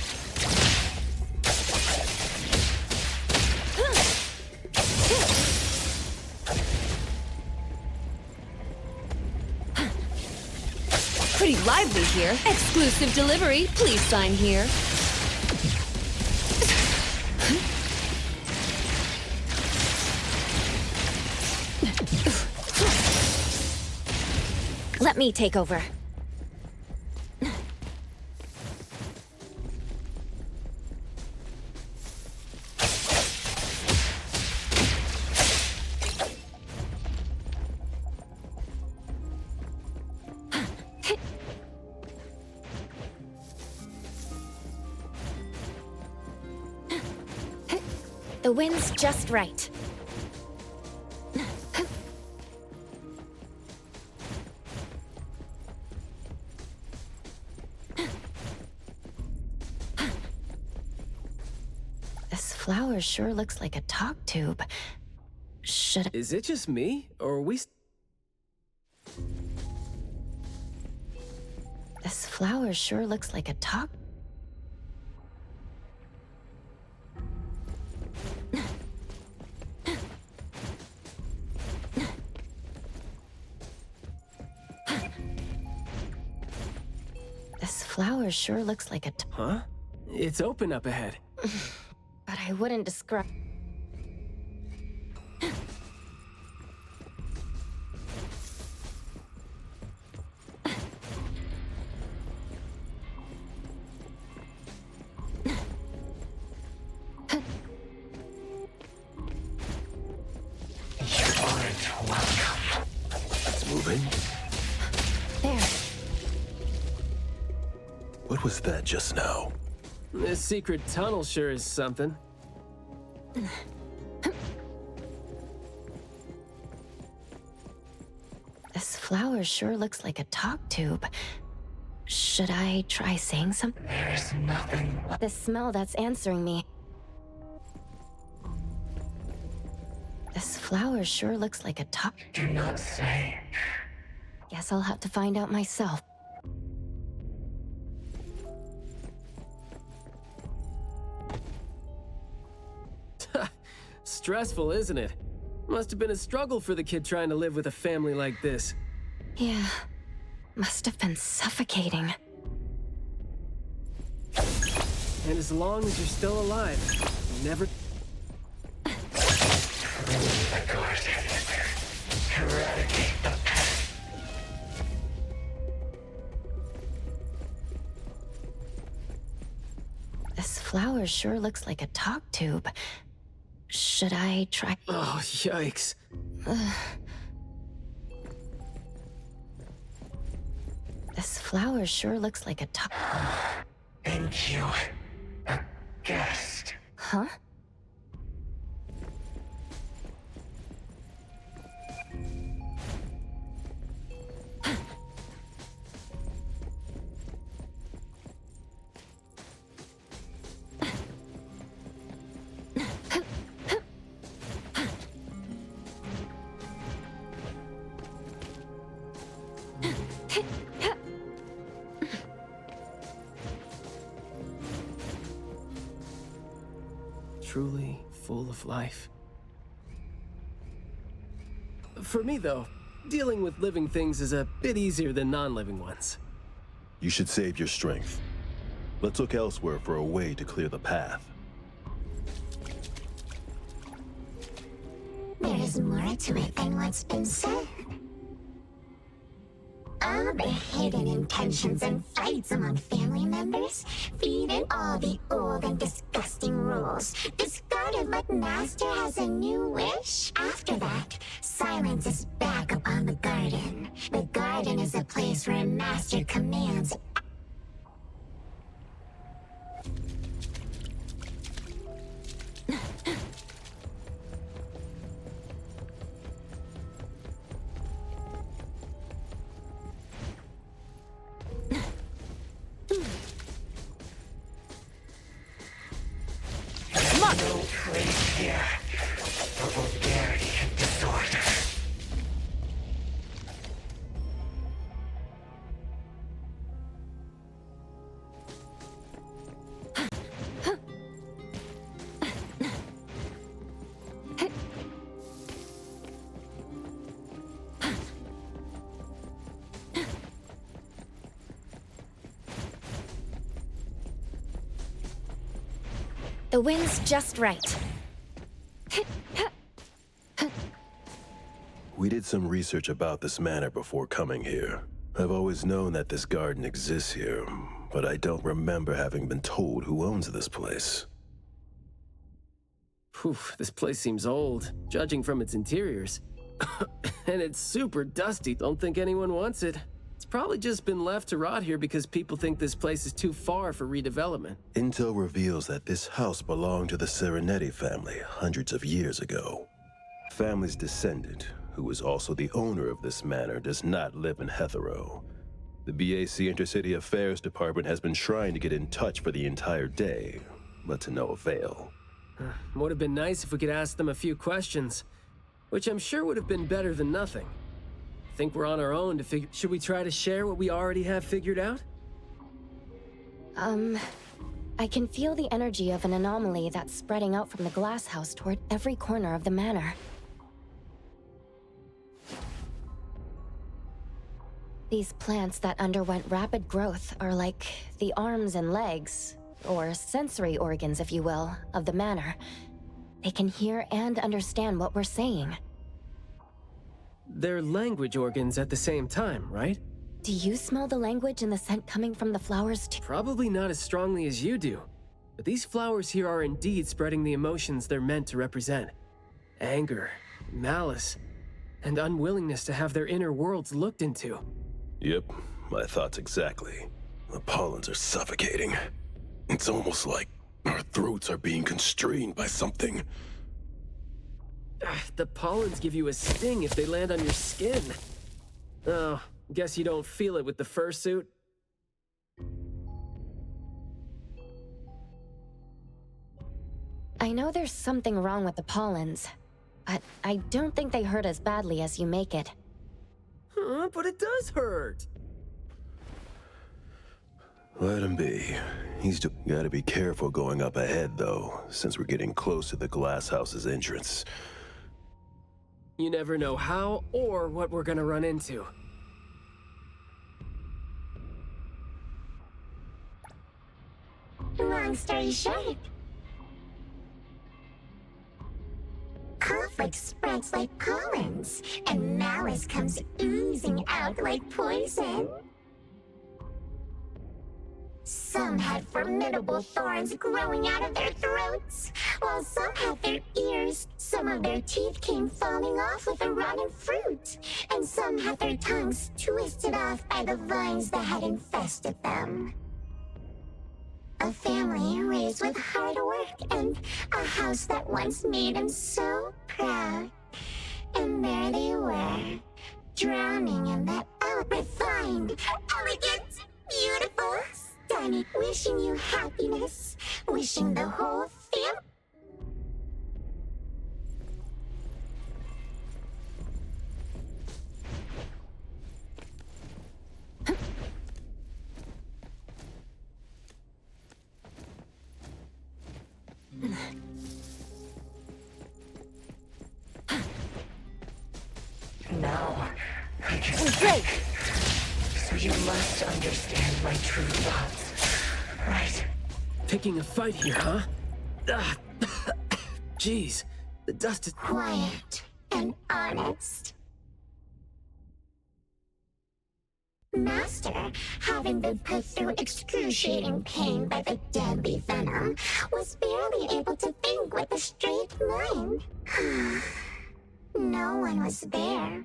Pretty lively here. Exclusive delivery. Please sign here. Let me take over. The wind's just right. This flower sure looks like a talk tube. Should I... Is it just me, or are we... This flower sure looks like a talk... This flower sure looks like a... Huh? It's open up ahead. But I wouldn't describe... It's moving. There. What was that just now? This secret tunnel sure is something. This flower sure looks like a talk tube. Should I try saying something? There's nothing. The smell that's answering me. This flower sure looks like a talk... Do not say. Guess I'll have to find out myself. Stressful, isn't it? Must have been a struggle for the kid trying to live with a family like this. Yeah, must have been suffocating. And as long as you're still alive, you never... Eradicate the past. This flower sure looks like a talk tube. Should I try... Oh, yikes. This flower sure looks like a talk... Thank you. A guest. Huh? Truly full of life. For me, though, dealing with living things is a bit easier than non-living ones. You should save your strength. Let's look elsewhere for a way to clear the path. There is more to it than what's been said. All the hidden intentions and fights among family members feed in all the old and disgusting rules. Discarded what Master has a new wish. After that, silence is back upon the garden. The garden is a place where Master commands. here. The vulgarity and disorder. The wind's just right. We did some research about this manor before coming here. I've always known that this garden exists here, but I don't remember having been told who owns this place. Phew, this place seems old, judging from its interiors. And it's super dusty. Don't think anyone wants it. It's probably just been left to rot here because people think this place is too far for redevelopment. Intel reveals that this house belonged to the Serenetti family hundreds of years ago. The family's descendant, who is also the owner of this manor, does not live in Hetero. The BAC Intercity Affairs Department has been trying to get in touch for the entire day, but to no avail. Would have been nice if we could ask them a few questions, which I'm sure would have been better than nothing. Think we're on our own to figure... Should we try to share what we already have figured out? I can feel the energy of an anomaly that's spreading out from the glass house toward every corner of the manor. These plants that underwent rapid growth are like the arms and legs, or sensory organs, if you will, of the manor. They can hear and understand what we're saying. They're language organs at the same time, right? Do you smell the language and the scent coming from the flowers too? Probably not as strongly as you do, but these flowers here are indeed spreading the emotions they're meant to represent. Anger, malice, and unwillingness to have their inner worlds looked into. Yep, my thoughts exactly. The pollens are suffocating. It's almost like our throats are being constrained by something. The pollens give you a sting if they land on your skin. Oh, guess you don't feel it with the fursuit? I know there's something wrong with the pollens, but I don't think they hurt as badly as you make it. But it does hurt! Let him be. He's gotta be careful going up ahead, though, since we're getting close to the glass house's entrance. You never know how or what we're gonna run into. Long story short, conflict spreads like pollens, and malice comes oozing out like poison. Some had formidable thorns growing out of their throats, while some had their ears. Some of their teeth came falling off with the rotten fruit, and some had their tongues twisted off by the vines that had infested them. A family raised with hard work and a house that once made them so proud. And there they were, drowning in that refined, elegant, beautiful, stunning, wishing you happiness, wishing the whole family. Now, I can speak. So you must understand my true thoughts, right? Picking a fight here, huh? Jeez, the dust is... Quiet and honest. Master, having been put through excruciating pain by the deadly venom, was barely able to think with a straight mind. No one was there.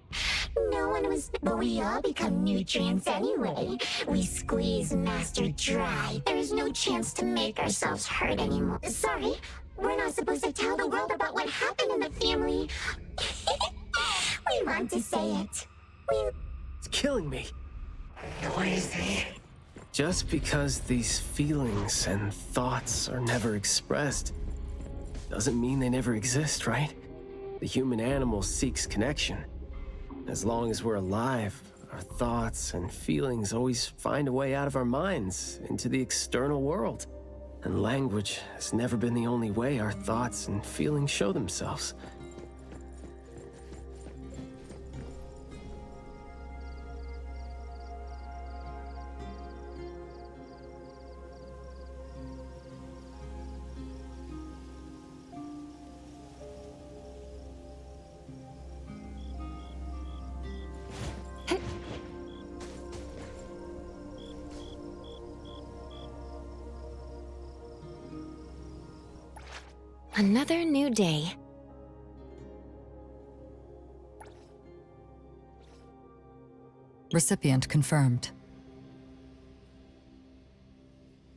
No one was... But we all become nutrients anyway. We squeeze Master dry. There is no chance to make ourselves hurt anymore. Sorry, we're not supposed to tell the world about what happened in the family. We want to say it. It's killing me. Noisy. Just because these feelings and thoughts are never expressed doesn't mean they never exist, right? The human animal seeks connection. As long as we're alive, our thoughts and feelings always find a way out of our minds into the external world. And language has never been the only way our thoughts and feelings show themselves. Another new day. Recipient confirmed.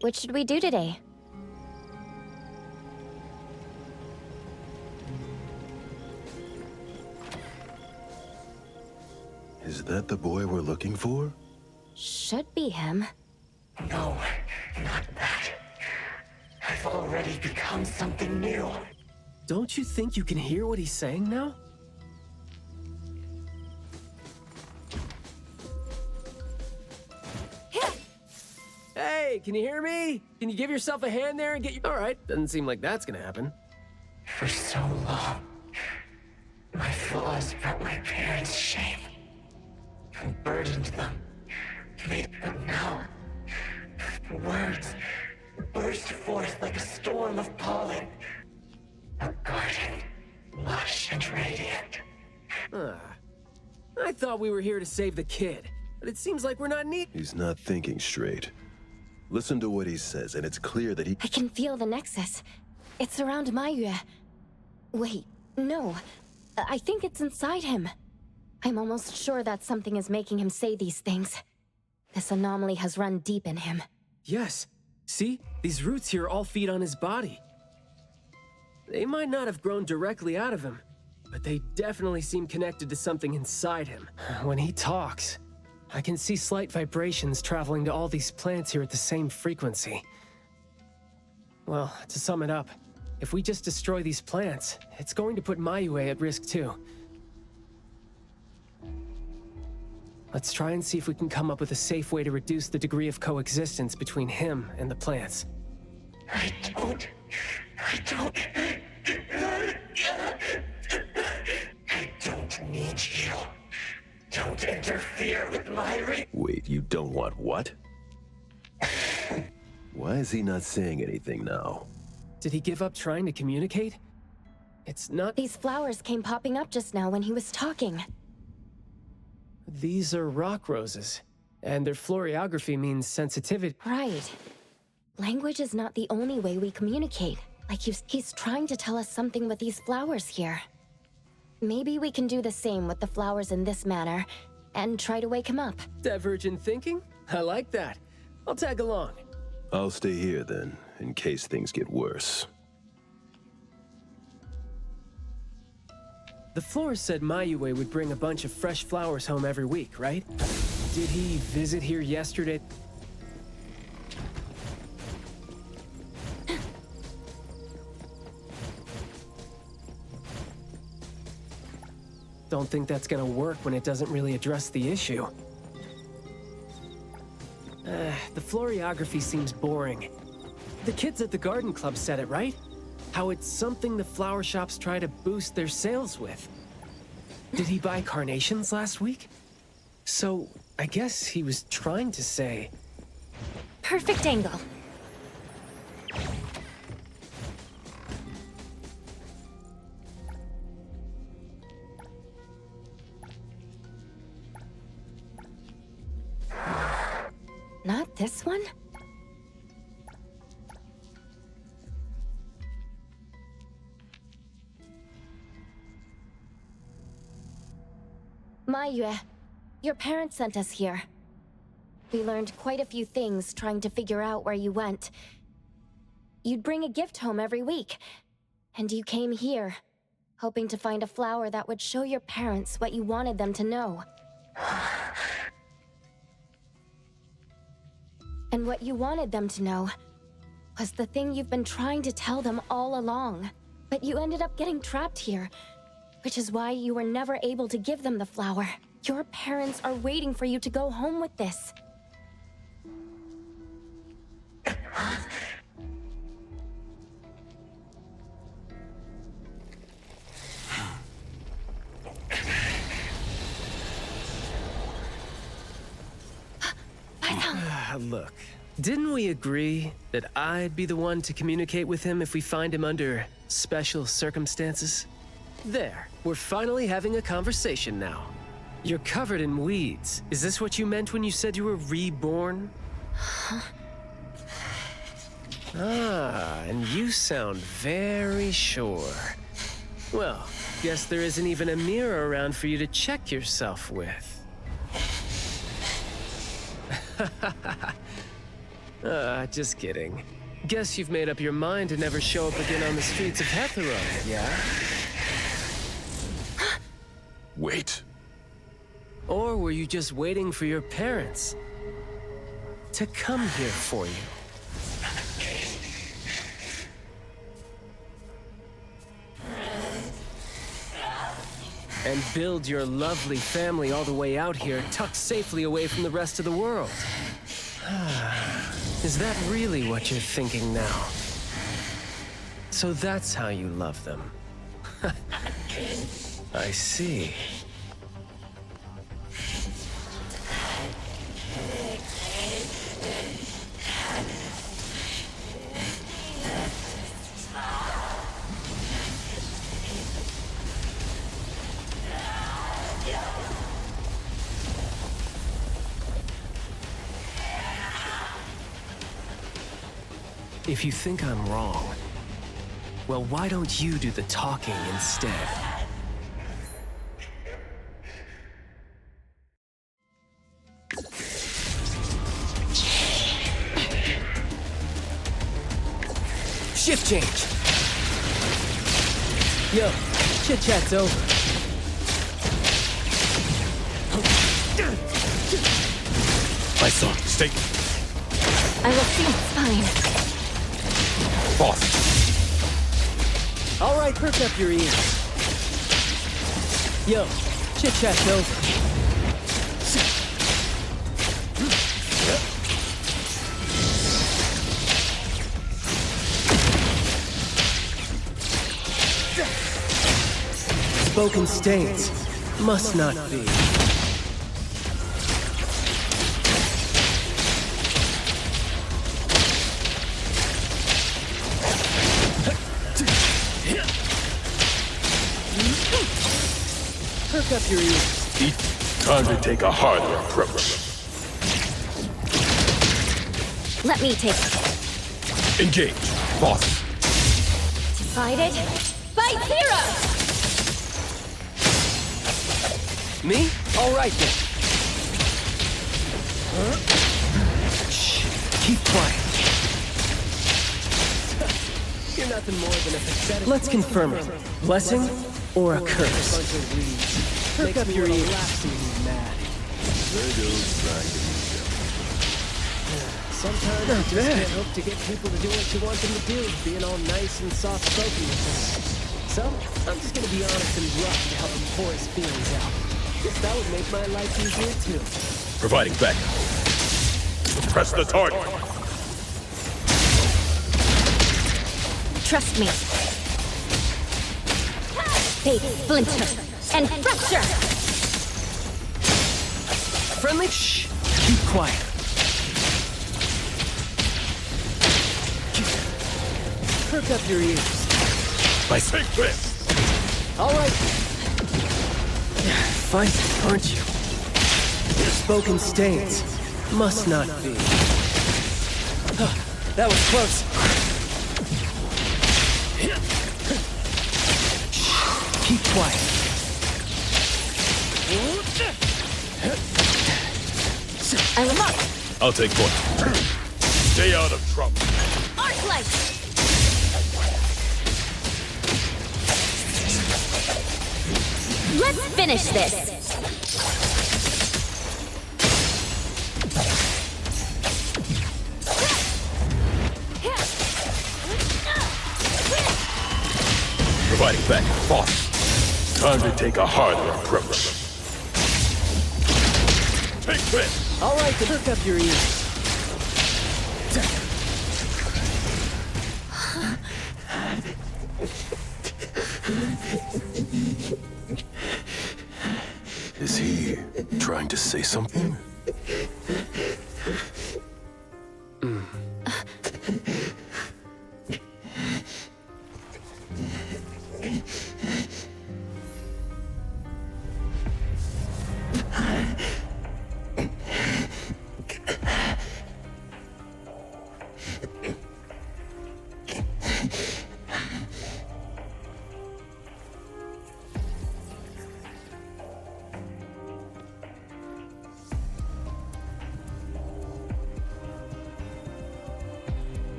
What should we do today? Is that the boy we're looking for? Should be him. No, not that. I've already become something new. Don't you think you can hear what he's saying now? Hey, can you hear me? Can you give yourself a hand there and get your... All right, doesn't seem like that's gonna happen. For so long, my flaws brought my parents shame and burdened them. But now, words burst forth like a storm of pollen. A garden, lush and radiant. I thought we were here to save the kid, but it seems like we're not needed. He's not thinking straight. Listen to what he says, and it's clear that he... I can feel the nexus. It's around Mayue. Wait, no. I think it's inside him. I'm almost sure that something is making him say these things. This anomaly has run deep in him. Yes. See? These roots here all feed on his body. They might not have grown directly out of him, but they definitely seem connected to something inside him. When he talks, I can see slight vibrations traveling to all these plants here at the same frequency. Well, to sum it up, if we just destroy these plants, it's going to put Mayue at risk too. Let's try and see if we can come up with a safe way to reduce the degree of coexistence between him and the plants. I don't need you. Don't interfere with my Wait, you don't want what? Why is he not saying anything now? Did he give up trying to communicate? It's not... These flowers came popping up just now when he was talking. These are rock roses, and their florography means sensitivity. Right. Language is not the only way we communicate. Like he's trying to tell us something with these flowers here. Maybe we can do the same with the flowers in this manner, and try to wake him up. Divergent thinking? I like that. I'll tag along. I'll stay here then, in case things get worse. The florist said Mayue would bring a bunch of fresh flowers home every week, right? Did he visit here yesterday? Don't think that's gonna work when it doesn't really address the issue. The florography seems boring. The kids at the garden club said it, right? How it's something the flower shops try to boost their sales with. Did he buy carnations last week? So, I guess he was trying to say... Perfect angle. Not this one? Mayue, your parents sent us here. We learned quite a few things trying to figure out where you went. You'd bring a gift home every week, and you came here, hoping to find a flower that would show your parents what you wanted them to know. And what you wanted them to know was the thing you've been trying to tell them all along. but you ended up getting trapped here, which is why you were never able to give them the flower. Your parents are waiting for you to go home with this. Look, didn't we agree that I'd be the one to communicate with him if we find him under special circumstances? There, we're finally having a conversation now. You're covered in weeds. Is this what you meant when you said you were reborn? And you sound very sure. Well, guess there isn't even a mirror around for you to check yourself with. Just kidding. Guess you've made up your mind to never show up again on the streets of Hetero, yeah? Wait. Or were you just waiting for your parents to come here for you? And build your lovely family all the way out here, tucked safely away from the rest of the world. Is that really what you're thinking now? So that's how you love them. I see. If you think I'm wrong, well, why don't you do the talking instead? Shift change! Yo, chit-chat's over. My son, stay. I will see it's fine. Boss. All right, perk up your ears. Yo, chit-chat's over. Spoken states must not be. Perk up your ears. Time to take a harder approach. Let me take it. Engage, boss. Divided by 0! Me? All right then. Shh. Keep quiet. You're nothing more than a pathetic... Let's confirm it. Blessing or a curse? Perk up your ears. Sometimes you just can't hope to get people to do what you want them to do, being all nice and soft-spoken with them. So, I'm just gonna be honest and rough to help him pour his feelings out. Guess that would make my life easier, too. Providing backup. Press the target. Trust me. Fate, splinter, and fracture! Friendly? Shh. Keep quiet. Perk up your ears. My secret! All right. Fight, aren't you? Spoken states must not be. That was close. Shh. Keep quiet. I'm up. I'll take point. Stay out of trouble. Arc light. Let's finish this. fighting back and forth. Time to take a harder approach. Take this! All right, then hook up your ears. Is he trying to say something?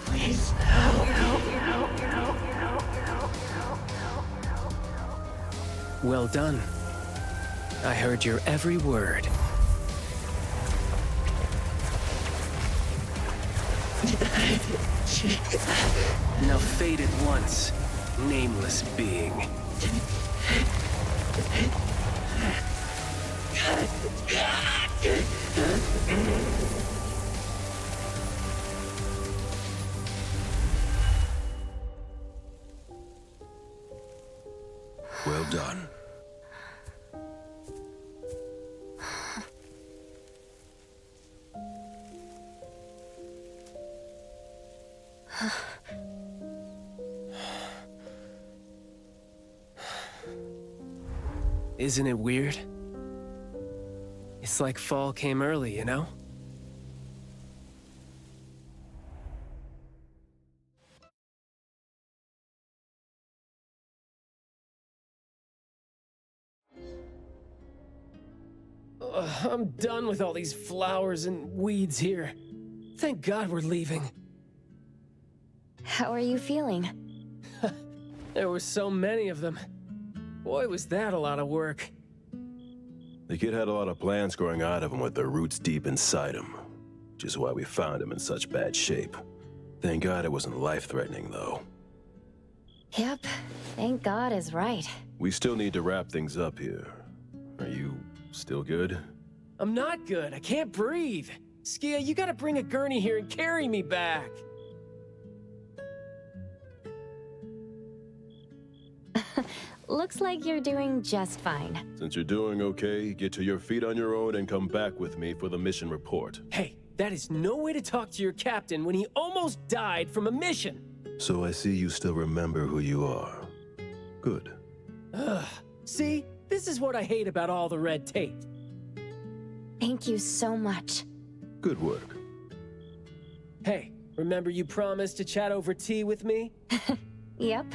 Please help. Well done. I heard your every word. Now fade at once, nameless being. Well done. Isn't it weird? It's like fall came early, you know? I'm done with all these flowers and weeds here. Thank God we're leaving. How are you feeling? There were so many of them. Boy, was that a lot of work. The kid had a lot of plants growing out of him with their roots deep inside him, which is why we found him in such bad shape. Thank God it wasn't life-threatening, though. Yep, thank God is right. We still need to wrap things up here. Are you still good? I'm not good. I can't breathe. Skia, you gotta bring a gurney here and carry me back. Looks like you're doing just fine. Since you're doing okay, get to your feet on your own and come back with me for the mission report. Hey, that is no way to talk to your captain when he almost died from a mission. So I see you still remember who you are. Good. Ugh. See? This is what I hate about all the red tape. Thank you so much. Good work. Hey, remember you promised to chat over tea with me? Yep.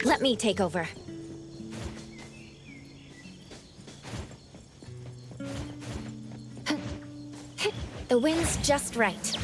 Let me take over. The wind's just right.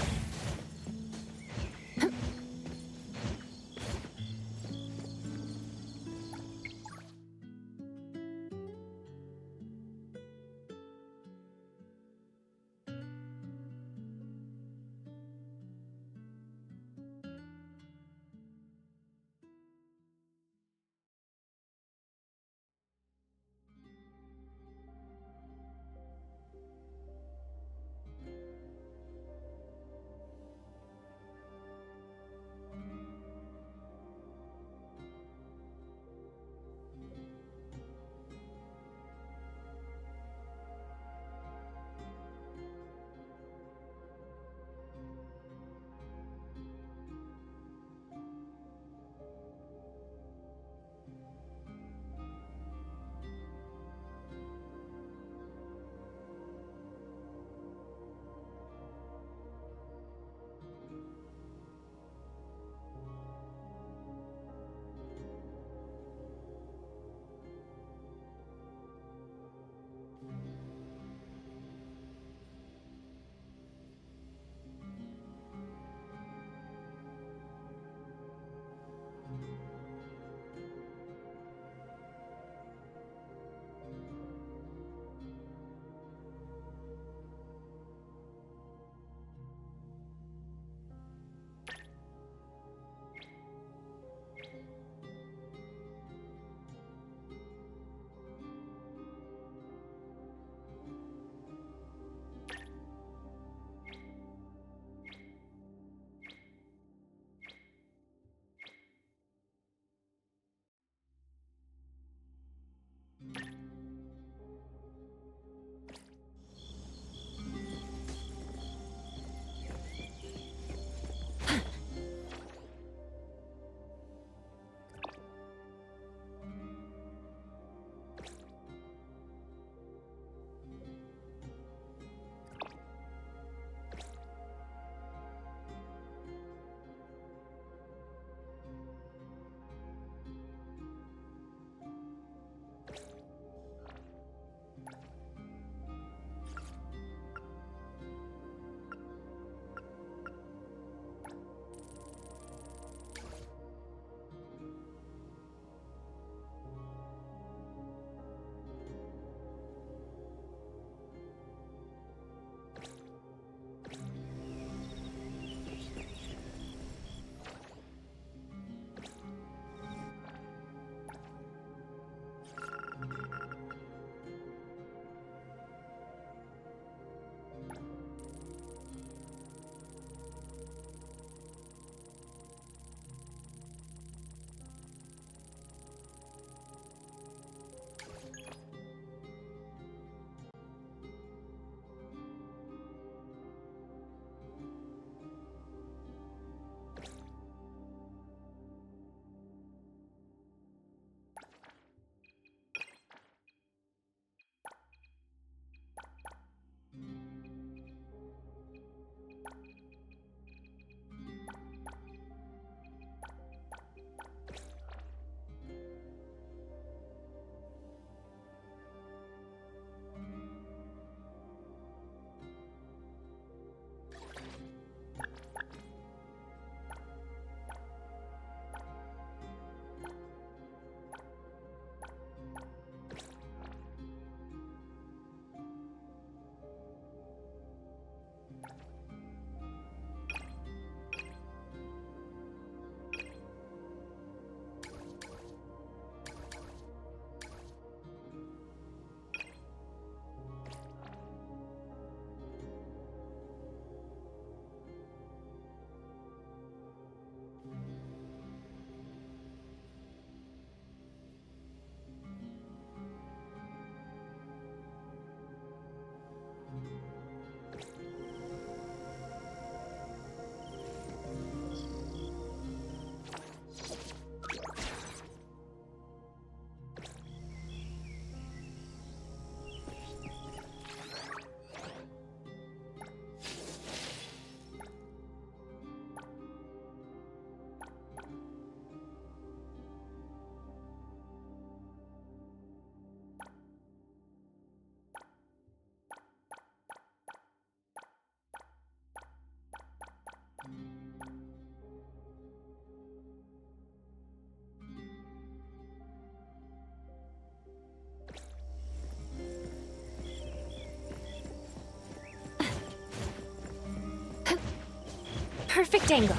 perfect angle.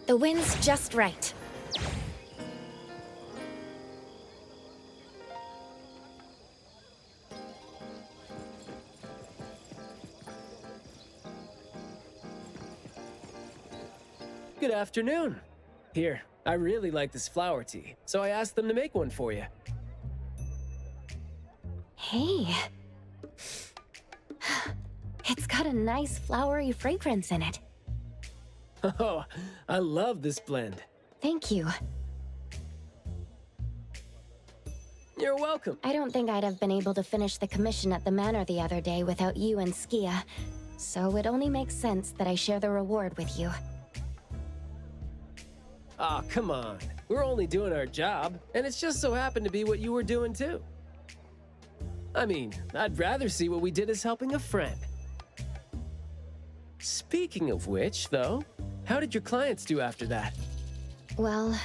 The wind's just right. Good afternoon. Here, I really like this flower tea, so I asked them to make one for you. Hey. It's got a nice flowery fragrance in it. Oh, I love this blend. Thank you. You're welcome. I don't think I'd have been able to finish the commission at the manor the other day without you and Skia, so it only makes sense that I share the reward with you. Aw, come on. We're only doing our job, and it's just so happened to be what you were doing too. I mean, I'd rather see what we did as helping a friend. Speaking of which, though, how did your clients do after that? Well,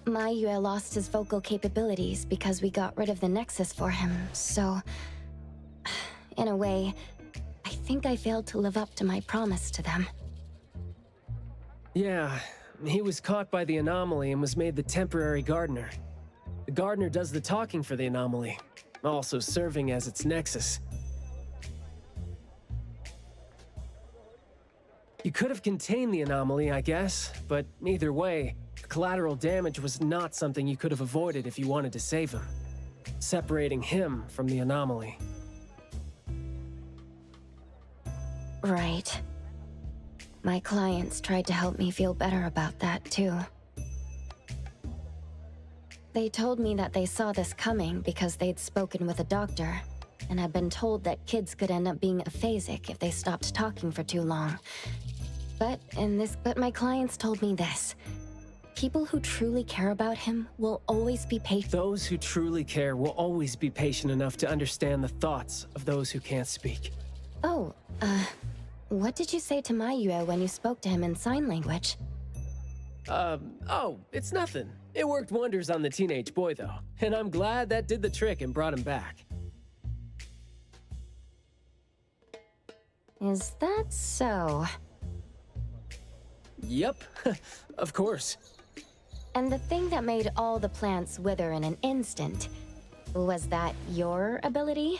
Mayue lost his vocal capabilities because we got rid of the Nexus for him, so... in a way, I think I failed to live up to my promise to them. Yeah, he was caught by the anomaly and was made the temporary gardener. The gardener does the talking for the anomaly, also serving as its Nexus. You could have contained the anomaly, I guess, but either way, collateral damage was not something you could have avoided if you wanted to save him. Separating him from the anomaly. Right. My clients tried to help me feel better about that, too. They told me that they saw this coming because they'd spoken with a doctor, and had been told that kids could end up being aphasic if they stopped talking for too long. But my clients told me this. People who truly care about him will always be patient. Those who truly care will always be patient enough to understand the thoughts of those who can't speak. Oh, what did you say to Mayue when you spoke to him in sign language? Oh, it's nothing. It worked wonders on the teenage boy, though, and I'm glad that did the trick and brought him back. Is that so? Yep, of course. And the thing that made all the plants wither in an instant, was that your ability?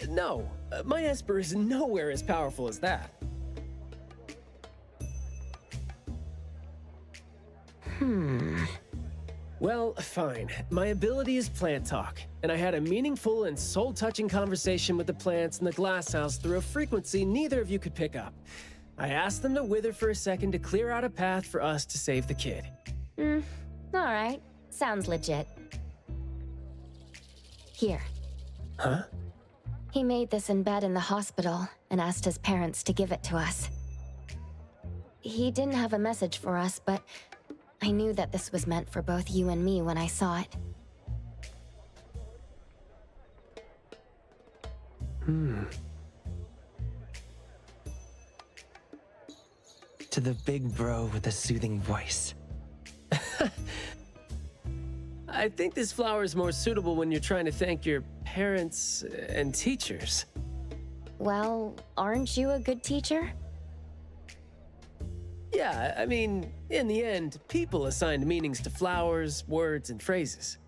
No. My Esper is nowhere as powerful as that. Well, fine. My ability is plant talk, and I had a meaningful and soul-touching conversation with the plants in the glass house through a frequency neither of you could pick up. I asked them to wither for a second to clear out a path for us to save the kid. Alright. Sounds legit. Here. Huh? He made this in bed in the hospital and asked his parents to give it to us. He didn't have a message for us, but I knew that this was meant for both you and me when I saw it. To the big bro with the soothing voice. I think this flower is more suitable when you're trying to thank your parents and teachers. Well, aren't you a good teacher? Yeah, I mean, in the end, people assigned meanings to flowers, words, and phrases.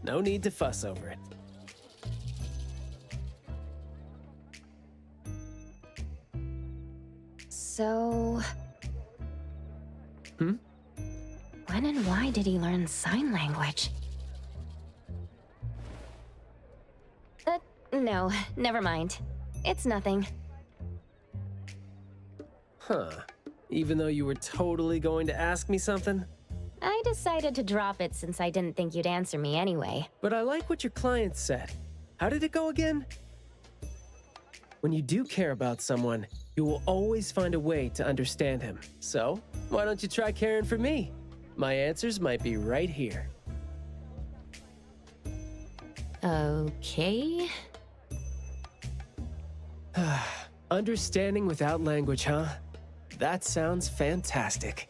No need to fuss over it. So... When and why did he learn sign language? No, never mind. It's nothing. Huh. Even though you were totally going to ask me something? I decided to drop it since I didn't think you'd answer me anyway. But I like what your client said. How did it go again? When you do care about someone, you will always find a way to understand him. So, why don't you try caring for me? My answers might be right here. Okay. Understanding without language, huh? That sounds fantastic.